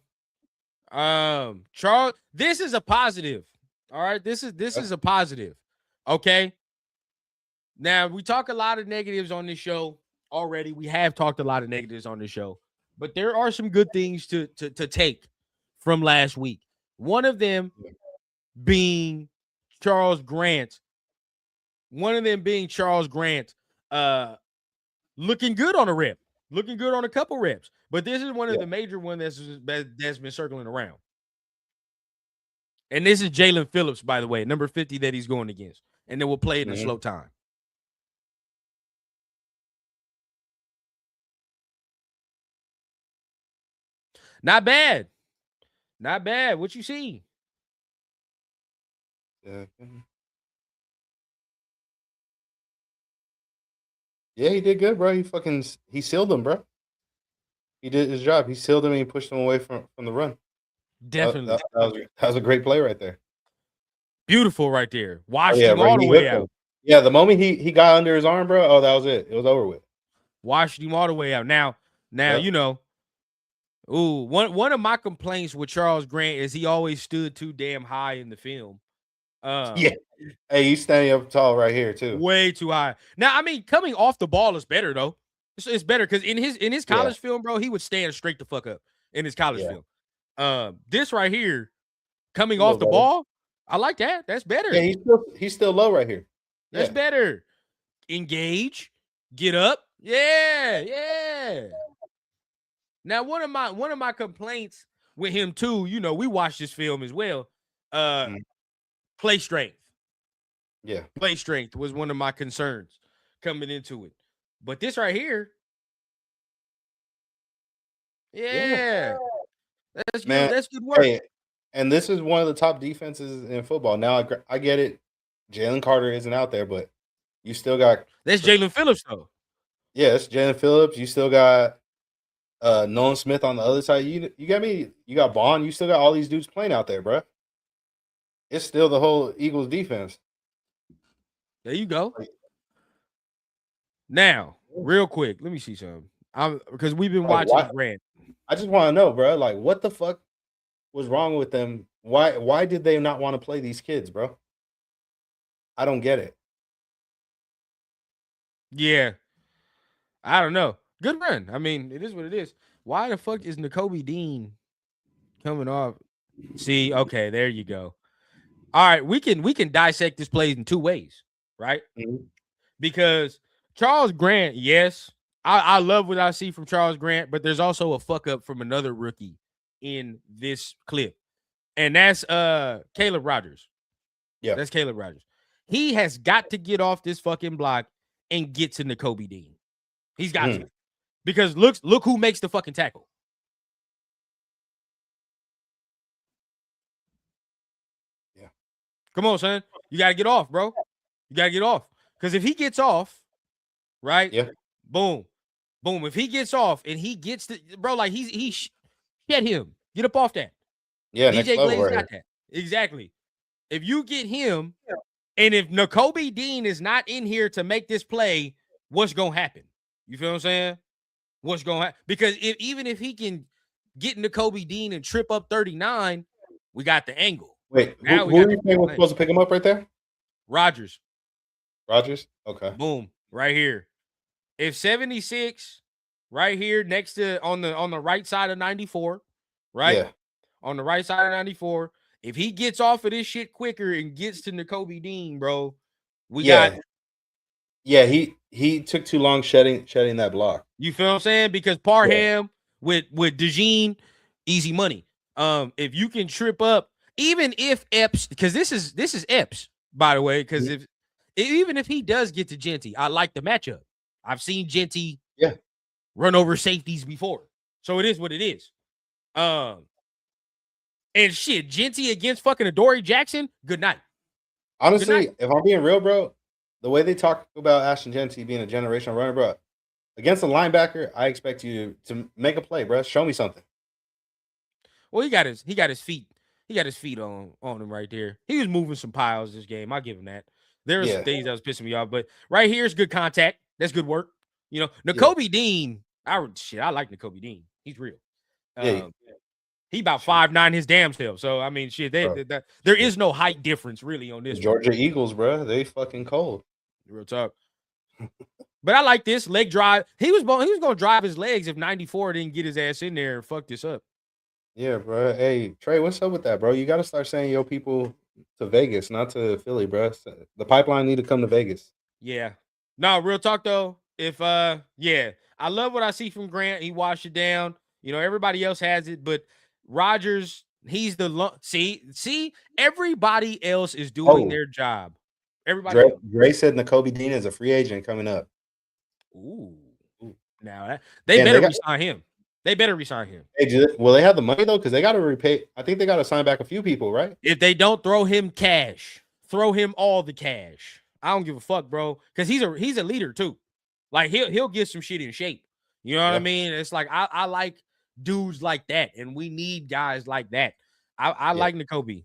Charles, this is a positive. All right, this is a positive. Okay. Now, we talk a lot of negatives on this show already. We have talked a lot of negatives on this show, but there are some good things to take from last week. One of them being Charles Grant. Looking good on a rep. Looking good on a couple reps. But this is one of the major ones that's been circling around. And this is Jalen Phillips, by the way, number 50 that he's going against. And then we'll play it in a slow time. Not bad. Not bad. What you see?
Yeah, he did good, bro. He sealed them, bro. He did his job. He sealed them and he pushed them away from the run.
Definitely.
That was a great play right there.
Beautiful right there. Watched him all the way out.
Yeah, the moment he got under his arm, bro. Oh, that was it. It was over with.
Watched him all the way out. Now,
Yep.
you know, one of my complaints with Charles Grant is he always stood too damn high in the film.
Yeah. Hey, he's standing up tall right here too.
Way too high. Now, I mean, coming off the ball is better though. It's better because in his college film, bro, he would stand straight the fuck up in his college film. This right here, coming off the ball, I like that. That's better.
Yeah, he's still low right here.
That's better. Engage, get up. Yeah. Now, one of my complaints with him too, you know, we watched this film as well. Play strength.
Yeah.
Play strength was one of my concerns coming into it. But this right here, that's good. That's good work.
Hey, and this is one of the top defenses in football. Now I get it. Jalen Carter isn't out there, but you still got
that's Jalen Phillips though.
Yeah, it's Jalen Phillips. You still got Nolan Smith on the other side. You got me. You got Bond. You still got all these dudes playing out there, bro. It's still the whole Eagles defense.
There you go. Now, real quick, let me see something. Because we've been watching Grant.
I just want to know, bro. Like, what the fuck was wrong with them? Why did they not want to play these kids, bro? I don't get it.
Yeah. I don't know. Good run. I mean, it is what it is. Why the fuck is Nakobe Dean coming off? See, okay, there you go. All right, we can dissect this play in two ways, right?
Mm-hmm.
Because Charles Grant, yes, I love what I see from Charles Grant, but there's also a fuck up from another rookie in this clip. And that's Caleb Rogers.
Yeah.
That's Caleb Rogers. He has got to get off this fucking block and get to Nakobe Dean. He's got to. Because look who makes the fucking tackle.
Yeah.
Come on, son. You got to get off, bro. You got to get off. Because if he gets off, right?
Yeah.
Boom. Boom. If he gets off and he gets the bro, like he shed him. Get up off that.
Yeah,
DJ Glaze got that. Exactly. If you get him, and if Nakobe Dean is not in here to make this play, what's gonna happen? You feel what I'm saying? What's gonna happen? Because even if he can get Nakobe Dean and trip up 39, we got the angle.
Wait, now who do you think was supposed to pick him up right there?
Rogers.
Okay.
Boom. Right here. If 76 right here next to on the right side of 94, right? Yeah. On the right side of 94, if he gets off of this shit quicker and gets to Nakobe Dean, bro, we got.
Yeah, he took too long shedding that block.
You feel what I'm saying? Because Parham with DeJean, easy money. If you can trip up, even if Epps, because this is Epps, by the way, because even if he does get to Genty, I like the matchup. I've seen Genty run over safeties before. So it is what it is. And shit, Genty against fucking Adoree Jackson, good night.
Honestly, if I'm being real, bro, the way they talk about Ashton Genty being a generational runner, bro, against a linebacker, I expect you to make a play, bro. Show me something.
Well, he got his feet. He got his feet on him right there. He was moving some piles this game. I'll give him that. There were some things that was pissing me off, but right here is good contact. That's good work. You know, Nakobe Dean. I like Nakobe Dean. He's real. He about 5'9" his damn self. So I mean, shit. There is no height difference really on this.
Georgia Eagles, bro. They fucking cold.
Real talk. But I like this leg drive. He was going to drive his legs if 94 didn't get his ass in there and fuck this up.
Yeah, bro. Hey, Trey, what's up with that, bro? You got to start saying yo people to Vegas, not to Philly, bro. The pipeline need to come to Vegas.
Yeah. No, real talk though. If I love what I see from Grant. He washed it down. You know, everybody else has it, but Rogers, he's the see, everybody else is doing their job. Everybody.
Dre said Nakobe Dean is a free agent coming up.
Ooh. Now they better resign him. They better resign him.
Hey, will they have the money though? Because they got to repay. I think they got to sign back a few people, right?
If they don't throw him cash, throw him all the cash. I don't give a fuck, bro. Because he's a leader too. Like he'll get some shit in shape. You know what I mean? It's like I like dudes like that, and we need guys like that. I like Nakobe.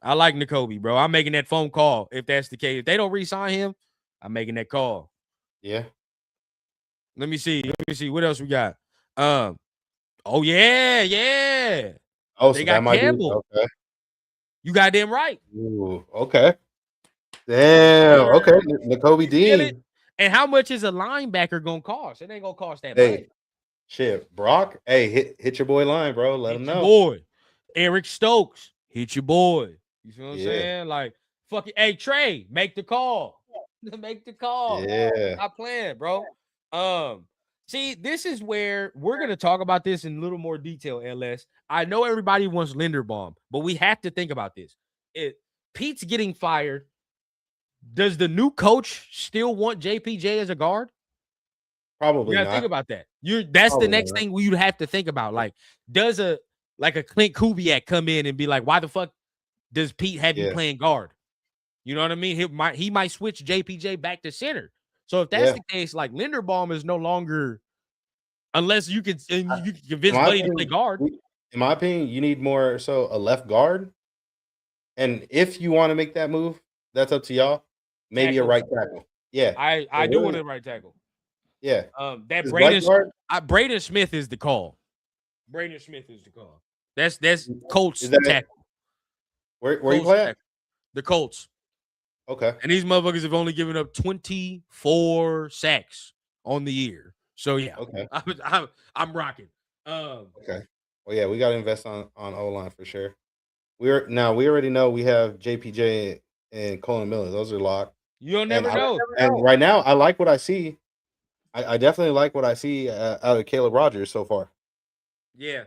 I like Nakobe, bro. I'm making that phone call if that's the case. If they don't re-sign him, I'm making that call.
Yeah.
Let me see. What else we got? Oh yeah.
Oh,
They
so that
got
might be
Campbell.
okay.
You got them right.
Ooh, okay. Damn. Okay. Nakobe
You feel it?
Dean.
And how much is a linebacker gonna cost? It ain't gonna cost that
Hey,
much.
shit. Brock. Hey, hit your boy line, bro. Let him
Hit your
know.
boy. Eric Stokes. Hit your boy. You feel what I'm
Yeah.
saying? Like, fuck it. Hey, Trey, make the call. Make the call.
Yeah.
Stop playing, bro. See, this is where we're gonna talk about this in a little more detail, LS. I know everybody wants Linderbaum, but we have to think about this. Pete's getting fired. Does the new coach still want JPJ as a guard?
Probably
You gotta think
not.
about that. That's the
Probably
next
not.
thing you'd have to think about. Like, does a Clint Kubiak come in and be like, why the fuck does Pete have you playing guard? You know what I mean? He might switch JPJ back to center. So if that's the case, like Linderbaum is no longer, unless you can convince Buddy to play guard.
In my opinion, you need more a left guard. And if you want to make that move, that's up to y'all. Maybe a right tackle. Yeah.
I do want a right tackle.
Yeah.
That Braden Smith is the call. Braden Smith is the call. That's Colts tackle.
Where you play at?
The Colts.
Okay.
And these motherfuckers have only given up 24 sacks on the year. So yeah.
Okay.
I'm rocking.
Okay. Well, yeah, we got to invest on O-line for sure. We already know we have JPJ and Colin Miller. Those are locked.
You'll never know.
And right now, I like what I see. I definitely like what I see out of Caleb Rogers so far.
Yeah.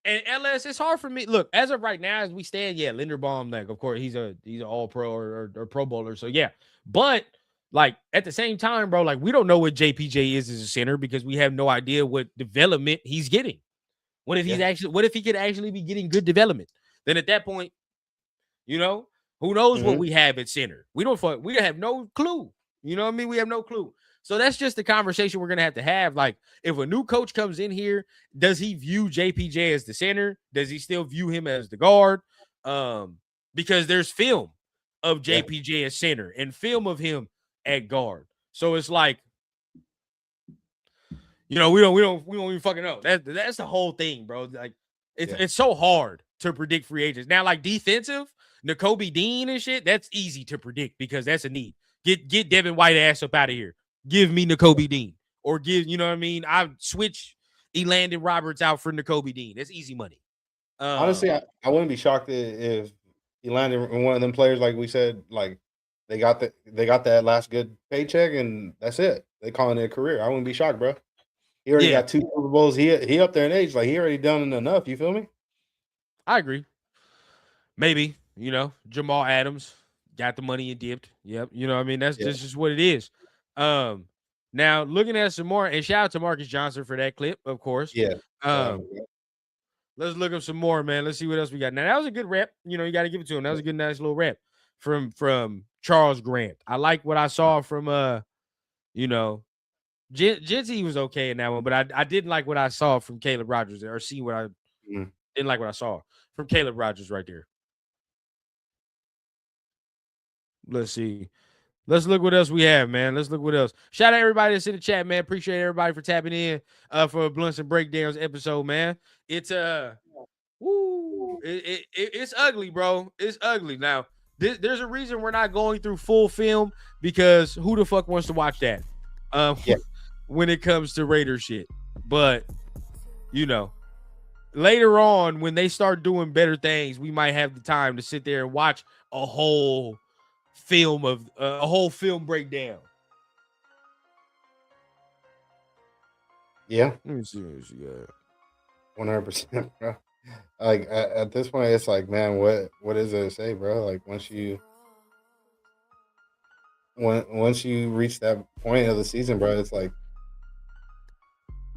And LS, it's hard for me. Look, as of right now, as we stand, yeah, Linderbaum, like, of course, he's an all-pro or Pro Bowler. So yeah. But like at the same time, bro, like we don't know what JPJ is as a center because we have no idea what development he's getting. What if he could actually be getting good development? Then at that point, you know, who knows what we have at center? We have no clue. You know what I mean? We have no clue. So that's just the conversation we're going to have. Like, if a new coach comes in here, does he view JPJ as the center? Does he still view him as the guard? Because there's film of JPJ as center and film of him at guard. So it's like, you know, we don't even fucking know. That's the whole thing, bro. Like, it's so hard to predict free agents. Now, like defensive, Nakobe Dean and shit, that's easy to predict because that's a need. Get Devin White ass up out of here. Give me Nakobe Dean. Or you know what I mean? I switch Elandon Roberts out for Nakobe Dean. That's easy money.
Honestly, I wouldn't be shocked if Elandon, one of them players, like we said, like they got that last good paycheck and that's it. They calling it a career. I wouldn't be shocked, bro. He already got 2 Super Bowls. He up there in age. Like he already done enough. You feel me?
I agree. Maybe, you know, Jamal Adams got the money and dipped. Yep. You know what I mean? That's just what it is. Now looking at some more, and shout out to Marcus Johnson for that clip, of course.
Yeah.
Let's look up some more, man. Let's see what else we got. Now that was a good rep. You know, you got to give it to him. That was a good, nice little rep from Charles Grant. I like what I saw from you know, Genty was okay in that one, but I didn't like what I saw from Caleb Rogers or see what I didn't like what I saw from Caleb Rogers right there. Let's see. Let's look what else we have, man. Let's look what else. Shout out everybody that's in the chat, man. Appreciate everybody for tapping in for Blunts and Breakdowns episode, man. It's it's ugly, bro. It's ugly. Now, there's a reason we're not going through full film because who the fuck wants to watch that? When it comes to Raider shit. But you know, later on when they start doing better things, we might have the time to sit there and watch a whole film breakdown.
Yeah.
Let me see what you got.
100%, bro. Like at this point, it's like, man, what is there to say, bro? Like once you reach that point of the season, bro, it's like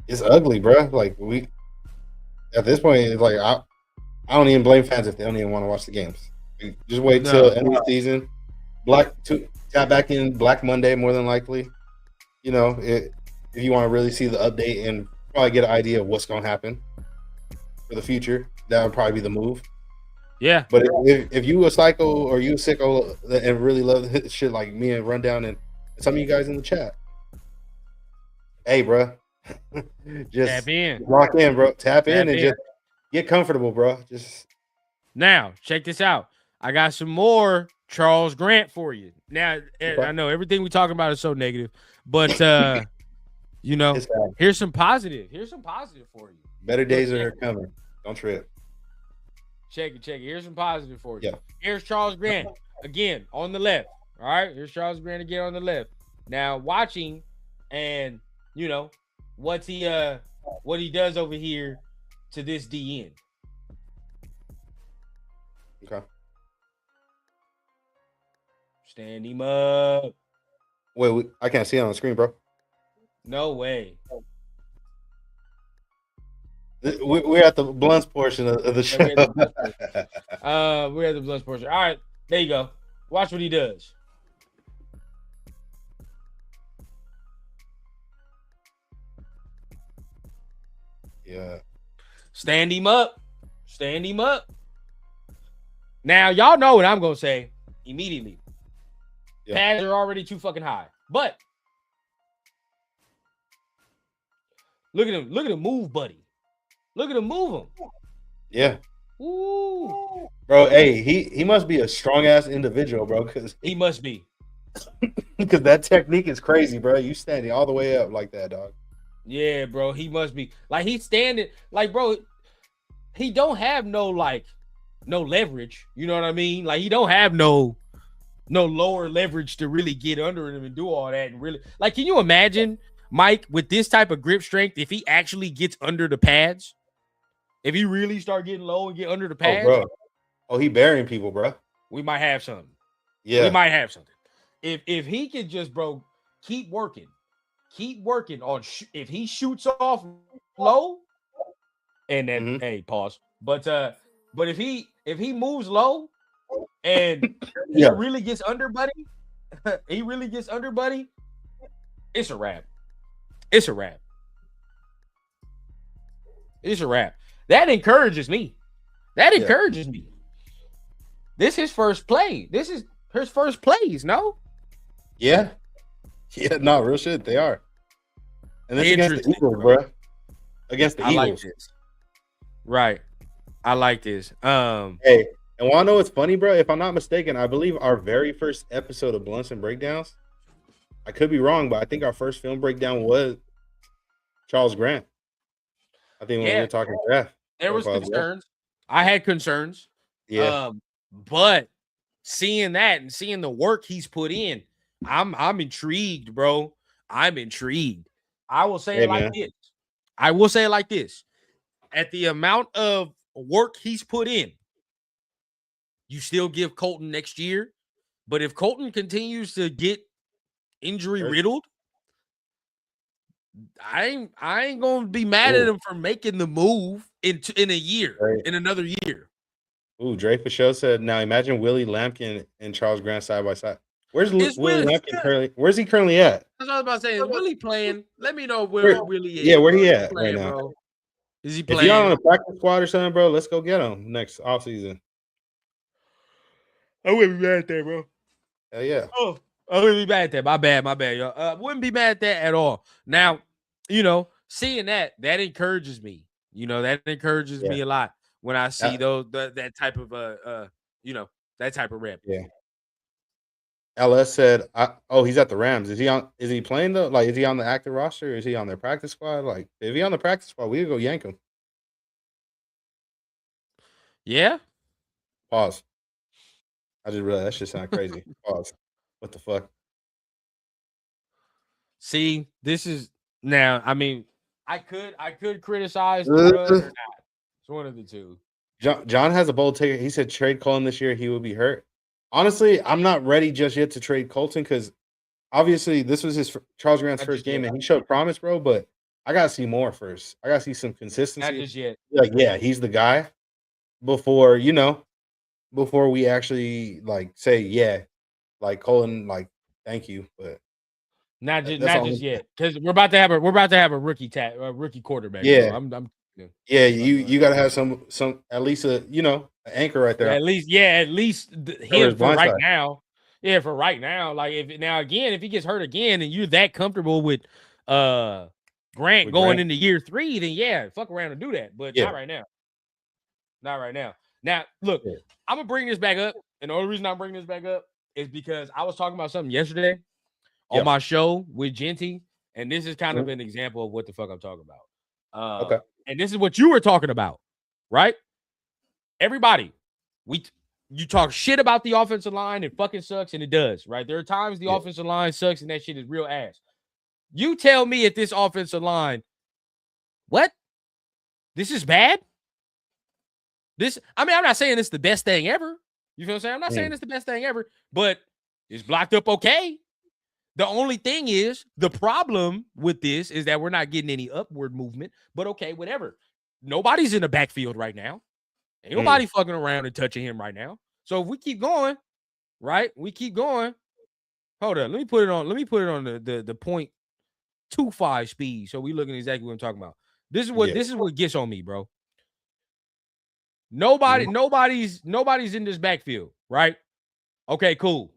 it's ugly, bro. Like at this point, it's like I don't even blame fans if they don't even want to watch the games. Just wait till end of the season. Tap back in Black Monday more than likely. You know, if you want to really see the update and probably get an idea of what's going to happen for the future. That would probably be the move.
Yeah.
But if you a psycho or you a sicko and really love shit like me and Rundown and some of you guys in the chat, hey, bro, just
Tap in.
lock in, bro. Tap in and just get comfortable, bro. Just
now check this out. I got some more Charles Grant for you. Now I know everything we talking about is so negative, but you know, here's some positive. Here's some positive for you.
Better days are coming. Don't trip.
Check it. Here's some positive for you. Yeah. Here's Charles Grant again on the left. All right. Here's Charles Grant again on the left. Now watching, and you know what he does over here to this DN.
Okay.
Stand him up.
Wait, I can't see it on the screen, bro.
No way.
We're at the blunts portion of the show.
We're at the blunts portion. All right, there you go. Watch what he does.
Yeah.
Stand him up. Stand him up. Now, y'all know what I'm going to say immediately. Yeah. Pads are already too fucking high. But look at him. Look at him move, buddy. Look at him move him.
Yeah.
Ooh.
Bro, hey, he must be a strong-ass individual, bro. Cause
he must be.
Because that technique is crazy, bro. You standing all the way up like that, dog.
Yeah, bro. He must be. Like, he's standing. Like, bro, he don't have no leverage. You know what I mean? Like, he don't have no lower leverage to really get under him and do all that. And really, like, can you imagine Mike with this type of grip strength if he actually gets under the pads? If he really start getting low and get under the pads?
Oh, bro. Oh, he burying people, bro.
We might have something.
Yeah.
We might have something. If he could just, bro, keep working on if he shoots off low and then hey, pause. But if he moves low and he really gets under, buddy, it's a wrap. It's a wrap. It's a wrap. That encourages me. Encourages me. This is his first play. This is his first plays, no?
Yeah. Yeah, no, real shit. They are. And this against the Eagles, bro. Against the Eagles.
Like this. Right. I like this.
Hey, and wanna know what's funny, bro? If I'm not mistaken, I believe our very first episode of Blunts and Breakdowns, I could be wrong, but I think our first film breakdown was Charles Grant. I think when we were talking draft.
There was concerns. I had concerns.
Yeah.
But seeing that and seeing the work he's put in, I'm intrigued, bro. I'm intrigued. I will say it like this. I will say it like this. At the amount of work he's put in, you still give Colton next year. But if Colton continues to get injury riddled, I ain't gonna be mad at him for making the move in a year, in another year.
Ooh, Drake for show said, now imagine Willie Lampkin and Charles Grant side by side. Where's Willie Lampkin currently? Where's he currently at?
That's what I was about to say. Is Willie playing? Let me know where Willie is.
Yeah, where he at right now?
Bro? Is he playing?
If you're on a practice squad or something, bro, let's go get him next offseason.
I wouldn't be mad at that, bro.
Hell yeah.
Oh, I wouldn't be mad at that. My bad, y'all. Wouldn't be mad at that at all. Now, seeing that encourages me. That encourages me a lot when I see that type of that type of rep.
Yeah. LS said, he's at the Rams. Is he playing though? Like, is he on the active roster? Or is he on their practice squad? Like, if he on the practice squad, we could go yank him.
Yeah.
Pause. I just realized that shit sound crazy. Pause. What the fuck?
See, this is now. I mean, I could criticize the run or not. It's one of the two.
John has a bold take. He said trade Colton this year, he will be hurt. Honestly, I'm not ready just yet to trade Colton because obviously this was his Charles Grant's first game and he showed promise, bro. But I gotta see more first. I gotta see some consistency.
Not just yet.
Like, yeah, he's the guy. Before we actually like say, yeah, like Colton, like thank you, but
not just yet because we're about to have a rookie quarterback.
Yeah,
bro.
Yeah, you got to have some at least a an anchor right there.
At least him for right now. Yeah, for right now. Like if he gets hurt again and you're that comfortable with Grant going into year 3, then yeah, fuck around and do that. But not right now. Not right now. Now, look, I'm gonna bring this back up, and the only reason I'm bringing this back up is because I was talking about something yesterday on my show with Genty, and this is kind of an example of what the fuck I'm talking about.
Okay.
And this is what you were talking about, right? Everybody, you talk shit about the offensive line, it fucking sucks, and it does, right? There are times the offensive line sucks, and that shit is real ass. You tell me at this offensive line, what? This is bad? I'm not saying it's the best thing ever. You feel what I'm saying? I'm not saying it's the best thing ever, but it's blocked up okay. The only thing is, the problem with this is that we're not getting any upward movement, but okay, whatever. Nobody's in the backfield right now. Ain't nobody fucking around and touching him right now. So if we keep going, right? We keep going. Hold on. Let me put it on the 0.25 speed. So we looking exactly what I'm talking about. This is what gets on me, bro. Nobody's in this backfield, right? Okay, cool.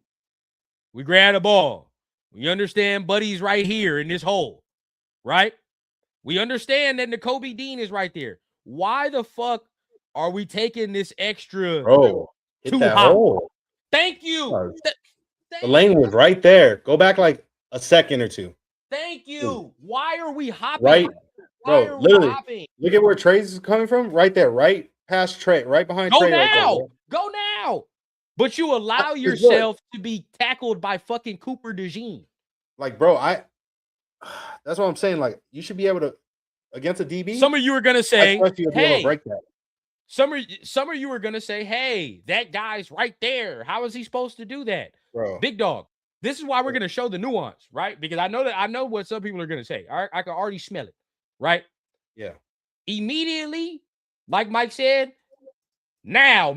We grab the ball. We understand Buddy's right here in this hole, right? We understand that Nakobe Dean is right there. Why the fuck are we taking this extra
hit that hole?
Thank you.
The lane was right there. Go back like a second or two.
Thank you. Why are we hopping?
Right, bro. Literally, look at where Trey's is coming from. Right there, right past Trey, right behind Trey.
Go now. But you allow yourself to be tackled by fucking Cooper DeJean.
Like, bro, that's what I'm saying. Like, you should be able to against a DB.
Some of you are gonna say,
"Hey," break that.
Some of you are gonna say, "Hey, that guy's right there. How is he supposed to do that?"
Bro,
big dog. This is why we're gonna show the nuance, right? Because I know what some people are gonna say. All right, I can already smell it, right?
Yeah.
Immediately, like Mike said, now.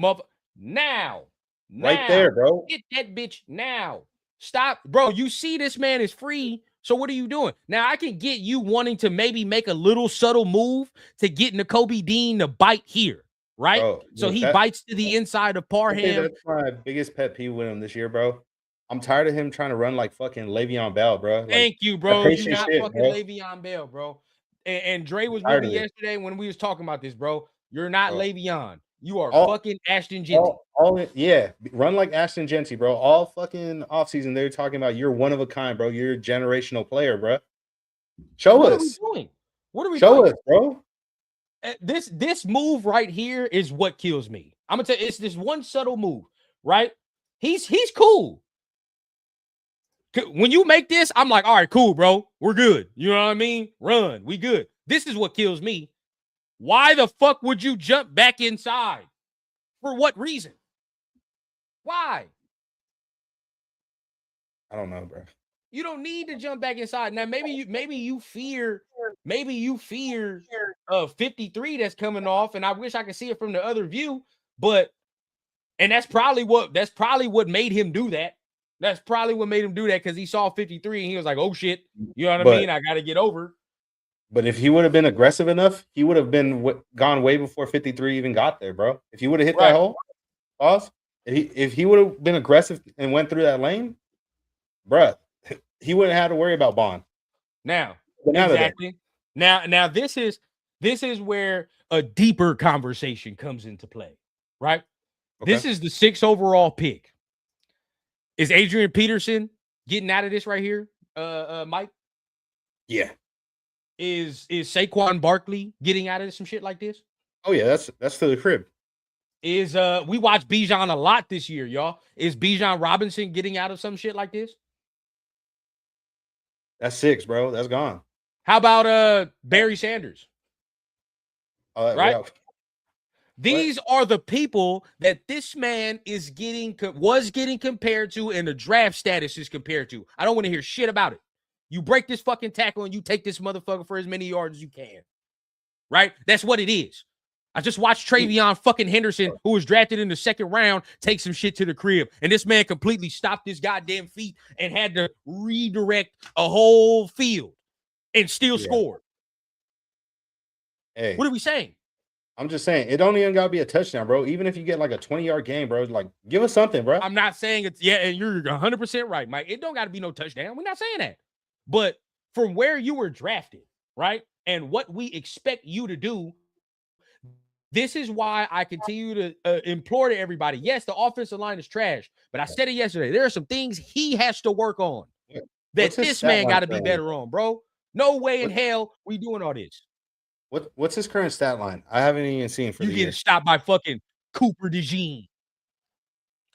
Right there, bro.
Get that bitch now. Stop, bro. You see this man is free. So what are you doing? Now I can get you wanting to maybe make a little subtle move to get Nakobe Dean to bite here, right? Bro, so he bites to the inside of Parham.
That's my biggest pet peeve with him this year, bro. I'm tired of him trying to run like fucking Le'Veon Bell, bro. Like,
thank you, bro. You're not fucking Le'Veon Bell, bro. And Dre was with me yesterday when we was talking about this, bro. You're not Le'Veon. You are fucking Ashton Genty.
Run like Ashton Genty, bro. All fucking offseason, they're talking about you're one of a kind, bro. You're a generational player, bro. Show us.
What are we
Show us, bro?
This move right here is what kills me. I'm gonna tell you, it's this one subtle move, right? He's cool. When you make this, I'm like, all right, cool, bro. We're good. You know what I mean? Run. We good. This is what kills me. Why the fuck would you jump back inside? For what reason? Why?
I don't know, bro.
You don't need to jump back inside. Now, maybe you fear 53 that's coming off, and I wish I could see it from the other view, and that's probably what made him do that. That's probably what made him do that, because he saw 53 and he was like, oh shit, you know what I mean? I got to get over.
But if he would have been aggressive enough, he would have been gone way before 53 even got there, bro. If he would have hit that hole, if he would have been aggressive and went through that lane, bro, he wouldn't have to worry about Bond.
Now, exactly. Now this is where a deeper conversation comes into play, right? Okay. This is the 6th overall pick. Is Adrian Peterson getting out of this right here, Mike?
Yeah.
Is Saquon Barkley getting out of some shit like this?
Oh yeah, that's to the crib.
Is we watched Bijan a lot this year, y'all. Is Bijan Robinson getting out of some shit like this?
That's 6, bro. That's gone.
How about Barry Sanders? Right?
Yeah.
These are the people that this man was getting compared to, and the draft status is compared to. I don't want to hear shit about it. You break this fucking tackle and you take this motherfucker for as many yards as you can. Right? That's what it is. I just watched Travion fucking Henderson, who was drafted in the 2nd round, take some shit to the crib. And this man completely stopped his goddamn feet and had to redirect a whole field and still scored.
Hey,
what are we saying?
I'm just saying it don't even gotta be a touchdown, bro. Even if you get like a 20-yard game, bro, like give us something, bro.
I'm not saying it's and you're 100% right, Mike. It don't got to be no touchdown. We're not saying that. But from where you were drafted, right? And what we expect you to do, this is why I continue to implore to everybody. Yes, the offensive line is trash, but I said it yesterday. There are some things he has to work on
What's
that
his
this
stat
man
line
got to be
currently?
better on, bro. No way in
What,
hell we doing all this.
what's his current stat line? I haven't even seen for
You
the
getting
year.
stopped by fucking Cooper DeJean.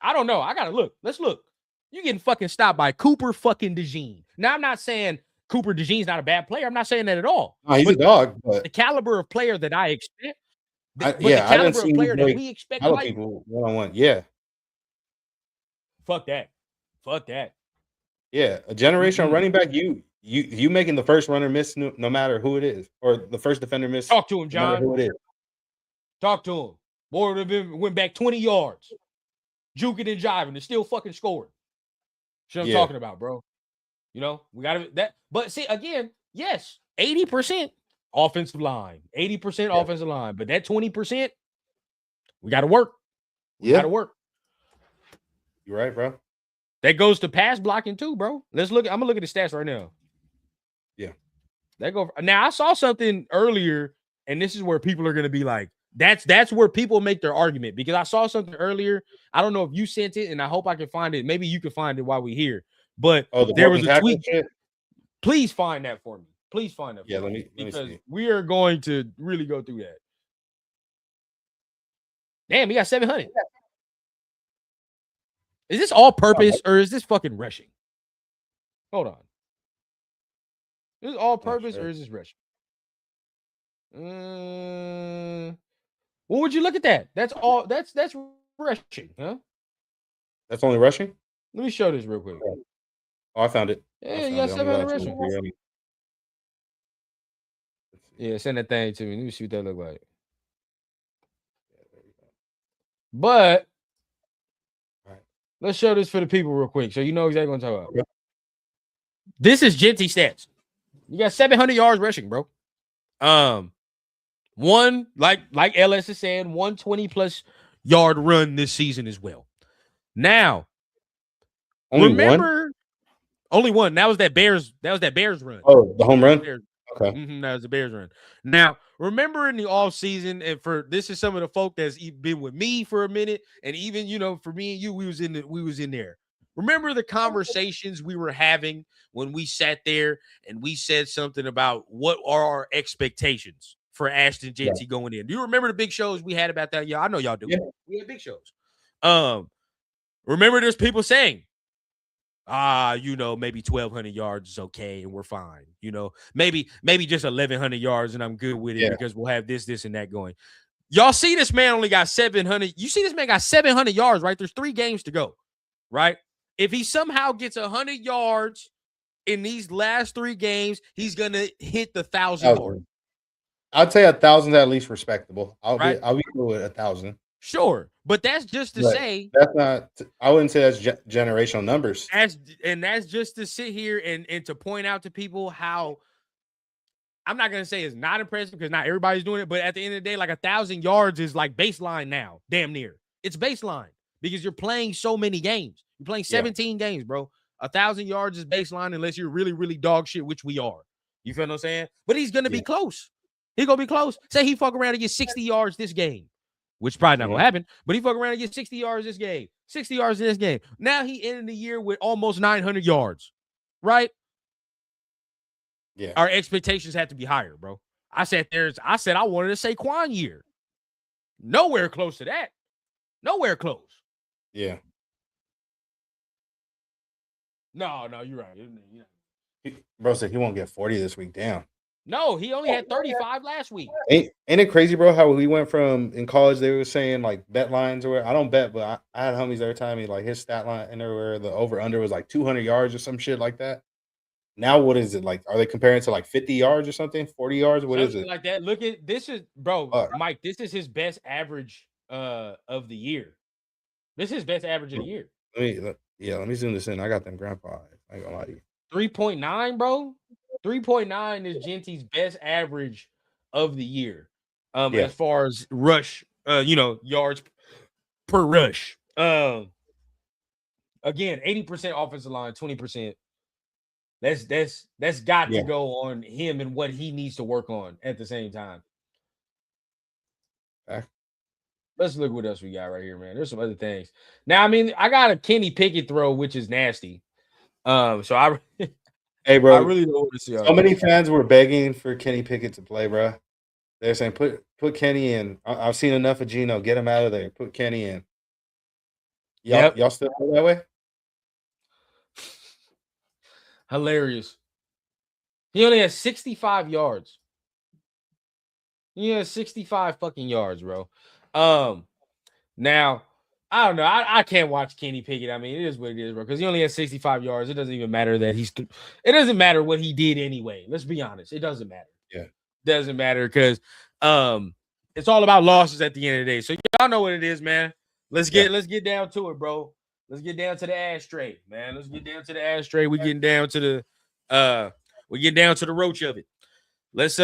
I don't know. I gotta look. Let's look. You getting fucking stopped by Cooper fucking DeJean. Now I'm not saying Cooper DeJean's not a bad player. I'm not saying that at all.
No, he's a dog, but
the caliber of player that I expect, but the
I didn't
caliber
see
of
you
player that
break
we expect,
fellow
Mike.
people one-on-one. Yeah.
Fuck that. Fuck that.
Yeah, a generational running back. You making the first runner miss no matter who it is, or the first defender miss.
Talk to him,
no matter
John.
who it is.
Talk to him. Boy would have been went back 20 yards, juking and jiving, and still fucking scored. Shit I'm talking about, bro. You know, we gotta that. But see, again, yes, 80% offensive line, 80% offensive line, but that 20%, we gotta work. We gotta work.
You're right, bro.
That goes to pass blocking too, bro. Let's look. I'm gonna look at the stats right now.
Yeah.
That go now. I saw something earlier, and this is where people are gonna be like, that's where people make their argument, because I saw something earlier. I don't know if you sent it, and I hope I can find it. Maybe you can find it while we're here. But there was a tweet.
Shit?
Please find that for me. Please find that.
Yeah,
for
let
me,
me
because
see.
we are going to really go through that. Damn, he got 700. Is this all purpose or is this fucking rushing? Hold on. Is this all purpose or is this rushing? What would you look at that? That's all. That's rushing, huh?
That's only rushing?
Let me show this real quick.
Oh, I found it.
Yeah, you got 700 rushing. Yeah, send that thing to me. Let me see what that look like. But let's show this for the people real quick, so you know exactly what I'm talking about. This is Genty stats. You got 700 yards rushing, bro. One like LS is saying, 120 plus yard run this season as well. Now, only one. That was that Bears run.
Oh, the home run.
Okay, that was the Bears run. Now, remember in the off season, and for this is some of the folk that's been with me for a minute, and even for me and you, we was in there. Remember the conversations we were having when we sat there and we said something about what are our expectations for Ashton Genty going in. Do you remember the big shows we had about that? Yeah, I know y'all do. Yeah. We had big shows. Remember there's people saying, maybe 1,200 yards is okay and we're fine. Maybe just 1,100 yards and I'm good with it because we'll have this, and that going. Y'all see this man only got 700. You see this man got 700 yards, right? There's 3 games to go, right? If he somehow gets 100 yards in these last 3 games, he's going to hit the 1,000 mark.
I'd say 1,000 at least respectable. I'll be cool with 1,000.
Sure, but that's just to say
that's not. I wouldn't say that's generational numbers.
That's just to sit here and to point out to people how I'm not gonna say it's not impressive because not everybody's doing it, but at the end of the day, like 1,000 yards is like baseline now, damn near. It's baseline because you're playing so many games. You're playing 17 games, bro. 1,000 yards is baseline unless you're really, really dog shit, which we are. You feel what I'm saying? But he's gonna be close. He's gonna be close. Say he fuck around and get 60 yards this game, which probably not gonna happen, but he fuck around and get 60 yards this game, 60 yards in this game. Now he ended the year with almost 900 yards, right?
Yeah.
Our expectations have to be higher, bro. I said I wanted a Saquon year. Nowhere close to that. Nowhere close.
Yeah.
No, you're right.
Bro said he won't get 40 this week. Damn.
No, he only had 35 last week.
Ain't it crazy, bro? How we went from in college, they were saying like bet lines or where I don't bet, but I had homies every time his stat line and everywhere the over under was like 200 yards or some shit like that. Now what is it like? Are they comparing to like 50 yards or something? 40 yards? What
something
is it?
Like that. Look at this is Mike. This is his best average of the year. This is his best average of the year.
Let me zoom this in. I got them grandpa. I ain't gonna lie to you.
3.9, bro. 3.9 is Genty's best average of the year. As far as rush, yards per rush. Again, 80% offensive line, 20%. That's got to go on him and what he needs to work on at the same time. Let's look what else we got right here, man. There's some other things. Now, I mean, I got a Kenny Pickett throw, which is nasty. So
hey, bro,
I really don't want to see.
So many fans were begging for Kenny Pickett to play, bro. They're saying put Kenny in. I've seen enough of Geno. Get him out of there. Put Kenny in. Y'all still feel that way?
Hilarious. He only has 65 yards. He has 65 fucking yards, bro. Now, I don't know. I can't watch Kenny Pickett. I mean, it is what it is, bro. Because he only has 65 yards. It doesn't even matter that it doesn't matter what he did anyway. Let's be honest. It doesn't matter.
Yeah.
Doesn't matter because it's all about losses at the end of the day. So y'all know what it is, man. Let's get down to it, bro. Let's get down to the ashtray, man. Let's get down to the ashtray. We're getting down to the roach of it. Let's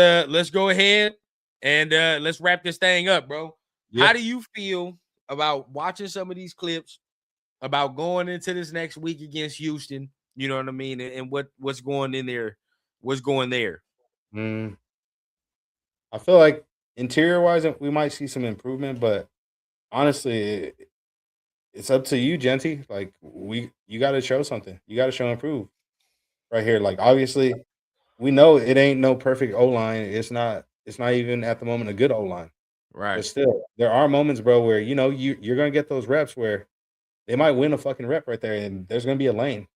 go ahead and let's wrap this thing up, bro. Yeah. How do you feel about watching some of these clips about going into this next week against Houston? You know what I mean? And what's going in there? What's going there?
I feel like interior-wise, we might see some improvement, but honestly, it's up to you, Genty. Like you got to show something. You got to show improve right here. Like obviously, we know it ain't no perfect O-line. It's not even at the moment a good O-line.
Right.
But still, there are moments, bro, where you're gonna get those reps where they might win a fucking rep right there, and there's gonna be a lane.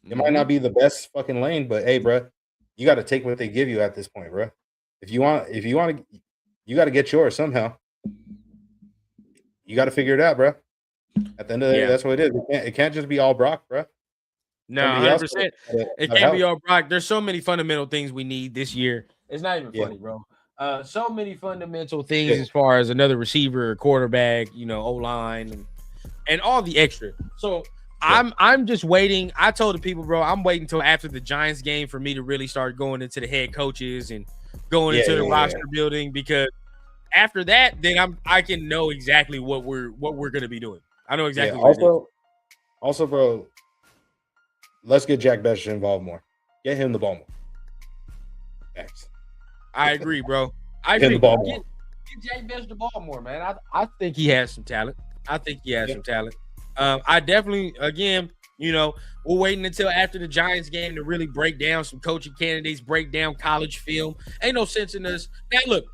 It might not be the best fucking lane, but hey, bro, you got to take what they give you at this point, bro. If you want to, you got to get yours somehow. You got to figure it out, bro. At the end of the day, that's what it is. It can't just be all Brock, bro.
No, 100%. It can't be all Brock. There's so many fundamental things we need this year. It's not even funny, bro. So many fundamental things as far as another receiver, quarterback, O-line, and all the extra. So I'm just waiting. I told the people, bro, I'm waiting until after the Giants game for me to really start going into the head coaches and going into the roster building, because after that, then I can know exactly what we're gonna be doing. I know exactly.
Also, bro, let's get Jack Best involved more. Get him the ball more. Thanks.
I agree, bro. I agree. Get Jack Best the ball more, man. I think he has some talent. I definitely, again, we're waiting until after the Giants game to really break down some coaching candidates, break down college film. Ain't no sense in us. Now, look,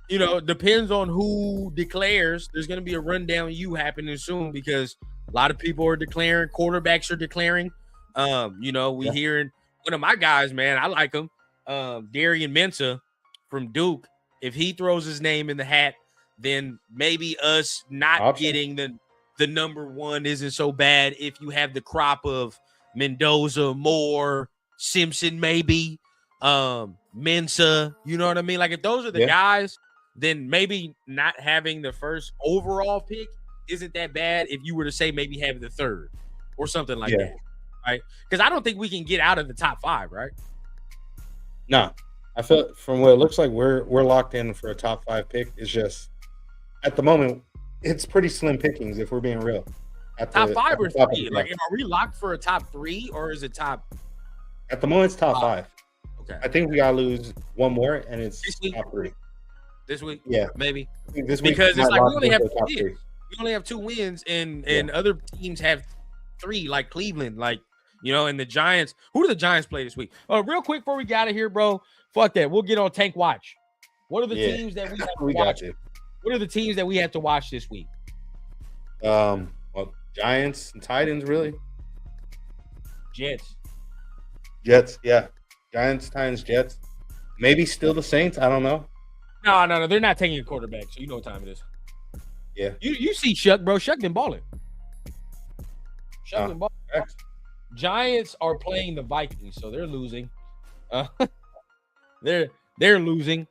it depends on who declares. There's going to be a rundown happening soon because a lot of people are declaring. Quarterbacks are declaring. We hearing one of my guys, man, I like him, Darian Mensah from Duke. If he throws his name in the hat, then maybe us not getting the number one isn't so bad. If you have the crop of Mendoza, Moore, Simpson, maybe Mensah, you know what I mean? Like if those are the guys, then maybe not having the first overall pick isn't that bad. If you were to say maybe having the third or something like that, right? Because I don't think we can get out of the top 5, right?
No, I feel from what it looks like we're locked in for a top 5 pick. It's just at the moment it's pretty slim pickings if we're being real.
Top 5 or 3? Like, are we locked for a top 3 or is it top?
At the moment, it's top 5.
Okay.
I think we gotta lose one more, and it's top 3.
This week?
Yeah,
maybe.
This week
because it's like we only have 2 wins. We only have 2 wins, and other teams have 3, like Cleveland, and the Giants. Who do the Giants play this week? Oh, real quick before we get out of here, bro. Fuck that. We'll get on Tank Watch. What are the teams that we have to watch? What are the teams that we have to watch this week?
Well, Giants and Titans, really.
Jets,
yeah. Giants, Titans, Jets. Maybe still the Saints. I don't know.
No. They're not taking a quarterback, so you know what time it is.
Yeah.
You see Shuck, bro. Shuck been balling. Giants are playing the Vikings, so they're losing. They're losing.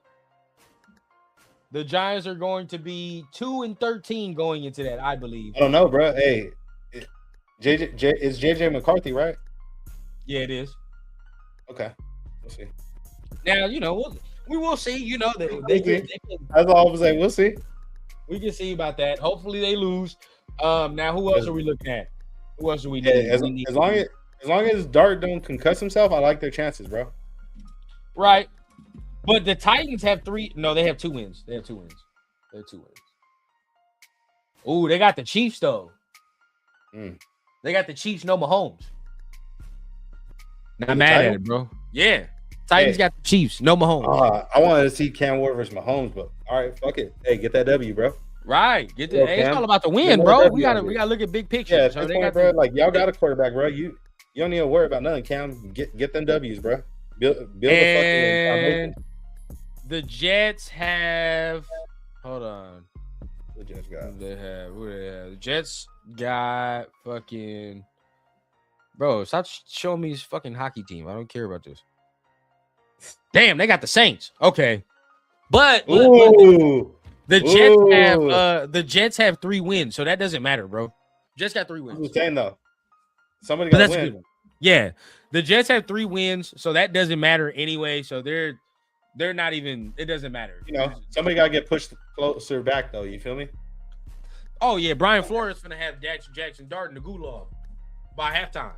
The Giants are going to be 2-13 going into that, I believe.
I don't know, bro. Hey, it's JJ McCarthy, right?
Yeah, it is.
Okay, we'll see.
Now, We will see. You know,
that's all I'm saying. We'll see.
We can see about that. Hopefully they lose. Now who else are we looking at? Who else do we need?
As long as Dart don't concuss himself, I like their chances, bro.
Right. But the Titans have 3. No, they have 2 wins. They have 2 wins. Ooh, they got the Chiefs though. They got the Chiefs. No Mahomes. Not mad at it, bro. Yeah. Titans got the Chiefs. No Mahomes.
I wanted to see Cam Ward versus Mahomes, but all right, fuck it. Hey, get that W, bro.
Right. Get the. Hey, it's all about the win, bro. We gotta look at big picture.
Yeah, so they got bro. Like y'all got a quarterback, bro. You don't need to worry about nothing, Cam. Get them W's, bro. Build
and the Jets have. Hold on.
The Jets got.
Who they have? The Jets got fucking. Bro, stop showing me his fucking hockey team. I don't care about this. Damn, they got the Saints. Okay, but the Jets have 3 wins, so that doesn't matter, bro. Jets got 3 wins.
I'm saying though, somebody got to win.
Yeah, the Jets have 3 wins, so that doesn't matter anyway. So they're not even. It doesn't matter.
You know, somebody got to get pushed closer back, though. You feel me?
Oh yeah, Brian Flores gonna have Jackson Dart in the gulag by halftime.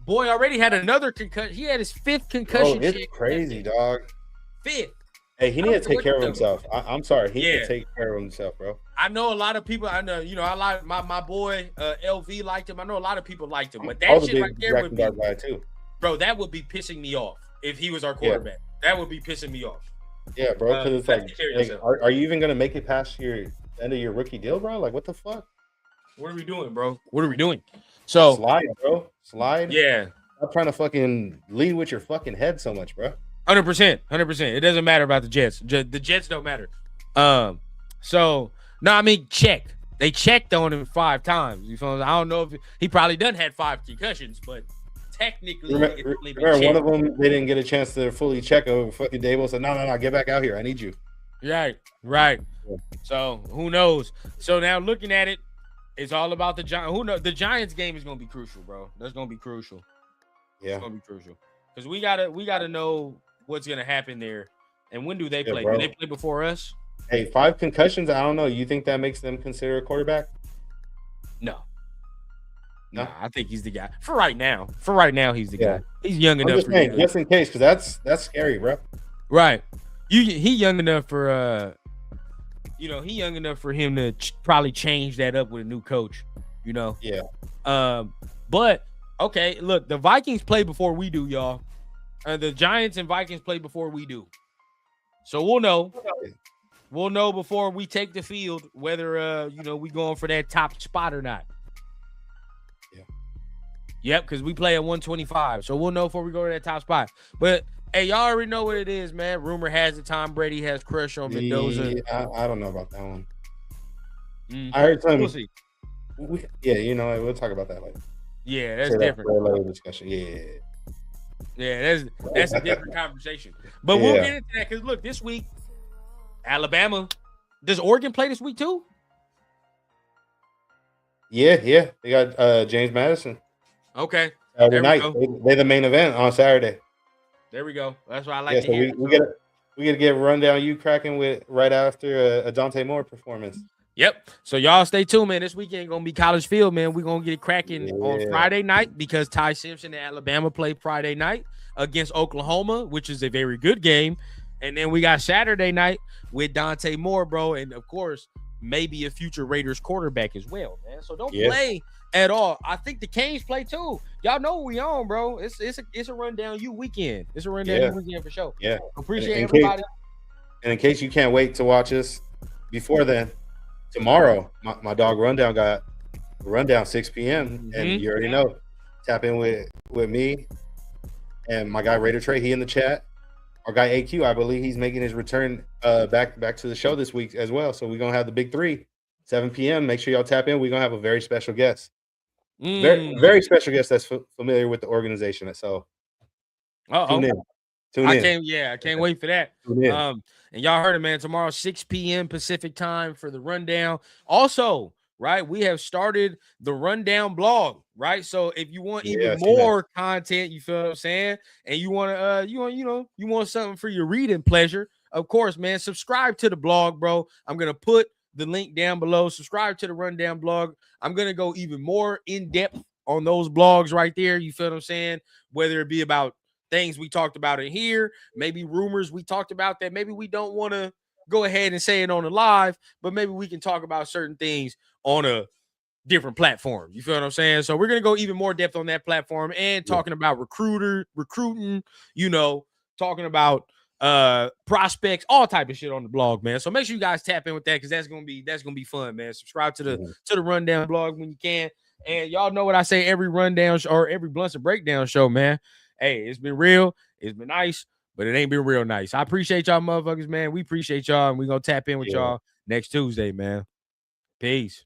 Boy already had another concussion. He had his 5th concussion.
Oh, it's crazy, dog.
5th.
Hey, he need to take care of himself. I'm sorry. He need to take care of himself, bro.
I know a lot of people. I know, I like my boy LV liked him. I know a lot of people liked him, but that shit right there would be,
too.
Bro, that would be pissing me off if he was our quarterback. Yeah. That would be pissing me off.
Yeah, bro. Because it's like are you even gonna make it past your end of your rookie deal, bro? Like, what the fuck?
What are we doing, bro? What are we doing? So
slide, bro. Slide.
Yeah.
I'm trying to fucking lead with your fucking head so much, bro.
100%. It doesn't matter about the Jets. The Jets don't matter. So no, I mean check. They checked on him 5 times. You feel me? I don't know if he probably done had 5 concussions, but technically,
remember one of them they didn't get a chance to fully check over. Fucking Dable said, "No, get back out here. I need you."
Right. So who knows? So now looking at it, it's all about the Giants. Who knows? The Giants game is gonna be crucial, bro. That's gonna be crucial.
Yeah,
it's gonna be crucial because we gotta know what's gonna happen there. And when do they play?
Bro.
Do they play before us?
Hey, 5 concussions. I don't know. You think that makes them consider a quarterback?
No. I think he's the guy for right now. He's the guy. He's young enough.
Just in case, because that's scary, bro.
Right. He young enough for he young enough for him to probably change that up with a new coach. You know.
Yeah.
But okay, look, the Vikings play before we do, y'all. The Giants and Vikings play before we do. So we'll know. We'll know before we take the field whether we going for that top spot or not.
Yeah.
Yep, because we play at 125. So we'll know before we go to that top spot. But hey, y'all already know what it is, man. Rumor has it Tom Brady has crush on Mendoza.
Yeah, I don't know about that one. I heard something.
We'll see.
We'll talk about that later.
Yeah, that's different.
Later discussion.
Yeah, that's a different conversation. But we'll get into that because look, this week, Alabama. Does Oregon play this week too?
Yeah. They got James Madison.
Okay.
Saturday night. They're the main event on Saturday.
There we go. That's why I like to hear.
We get to get rundown you cracking with right after a Dante Moore performance.
Yep. So y'all stay tuned, man. This weekend gonna be College Field, man. We're gonna get it cracking on Friday night because Ty Simpson and Alabama play Friday night against Oklahoma, which is a very good game. And then we got Saturday night with Dante Moore, bro, and of course, maybe a future Raiders quarterback as well, man. So don't play at all. I think the Canes play too. Y'all know what we on, bro. It's a rundown you weekend. It's a rundown you weekend for sure.
Yeah.
Appreciate everybody.
And in case you can't wait to watch us before then, tomorrow, my dog Rundown got Rundown 6 p.m. And you already know. Tap in with me and my guy Raider Trey. He in the chat. Our guy AQ, I believe he's making his return back to the show this week as well. So we're gonna have the big 3, 7 p.m. Make sure y'all tap in. We're gonna have a very special guest. Very, very special guest that's familiar with the organization. So tune in.
I can't wait for that. And y'all heard it, man. Tomorrow, 6 p.m. Pacific time for the rundown. Also, right? We have started the Rundown blog, right? So if you want even
seen that.
more content, you feel what I'm saying, and you want to, you want something for your reading pleasure, of course, man, subscribe to the blog, bro. I'm gonna put the link down below. Subscribe to the Rundown blog. I'm gonna go even more in depth on those blogs right there. You feel what I'm saying? Whether it be about things we talked about in here, maybe rumors we talked about that maybe we don't want to go ahead and say it on the live, but maybe we can talk about certain things on a different platform. You feel what I'm saying? So we're gonna go even more depth on that platform and talking about recruiting, talking about prospects, all type of shit on the blog, man. So make sure you guys tap in with that because that's gonna be fun, man. Subscribe to the Rundown blog when you can. And y'all know what I say every rundown or every Blunts and Breakdown show, man. Hey, it's been real, it's been nice, but it ain't been real nice. I appreciate y'all motherfuckers, man. We appreciate y'all, and we gonna tap in with y'all next Tuesday, man. Peace.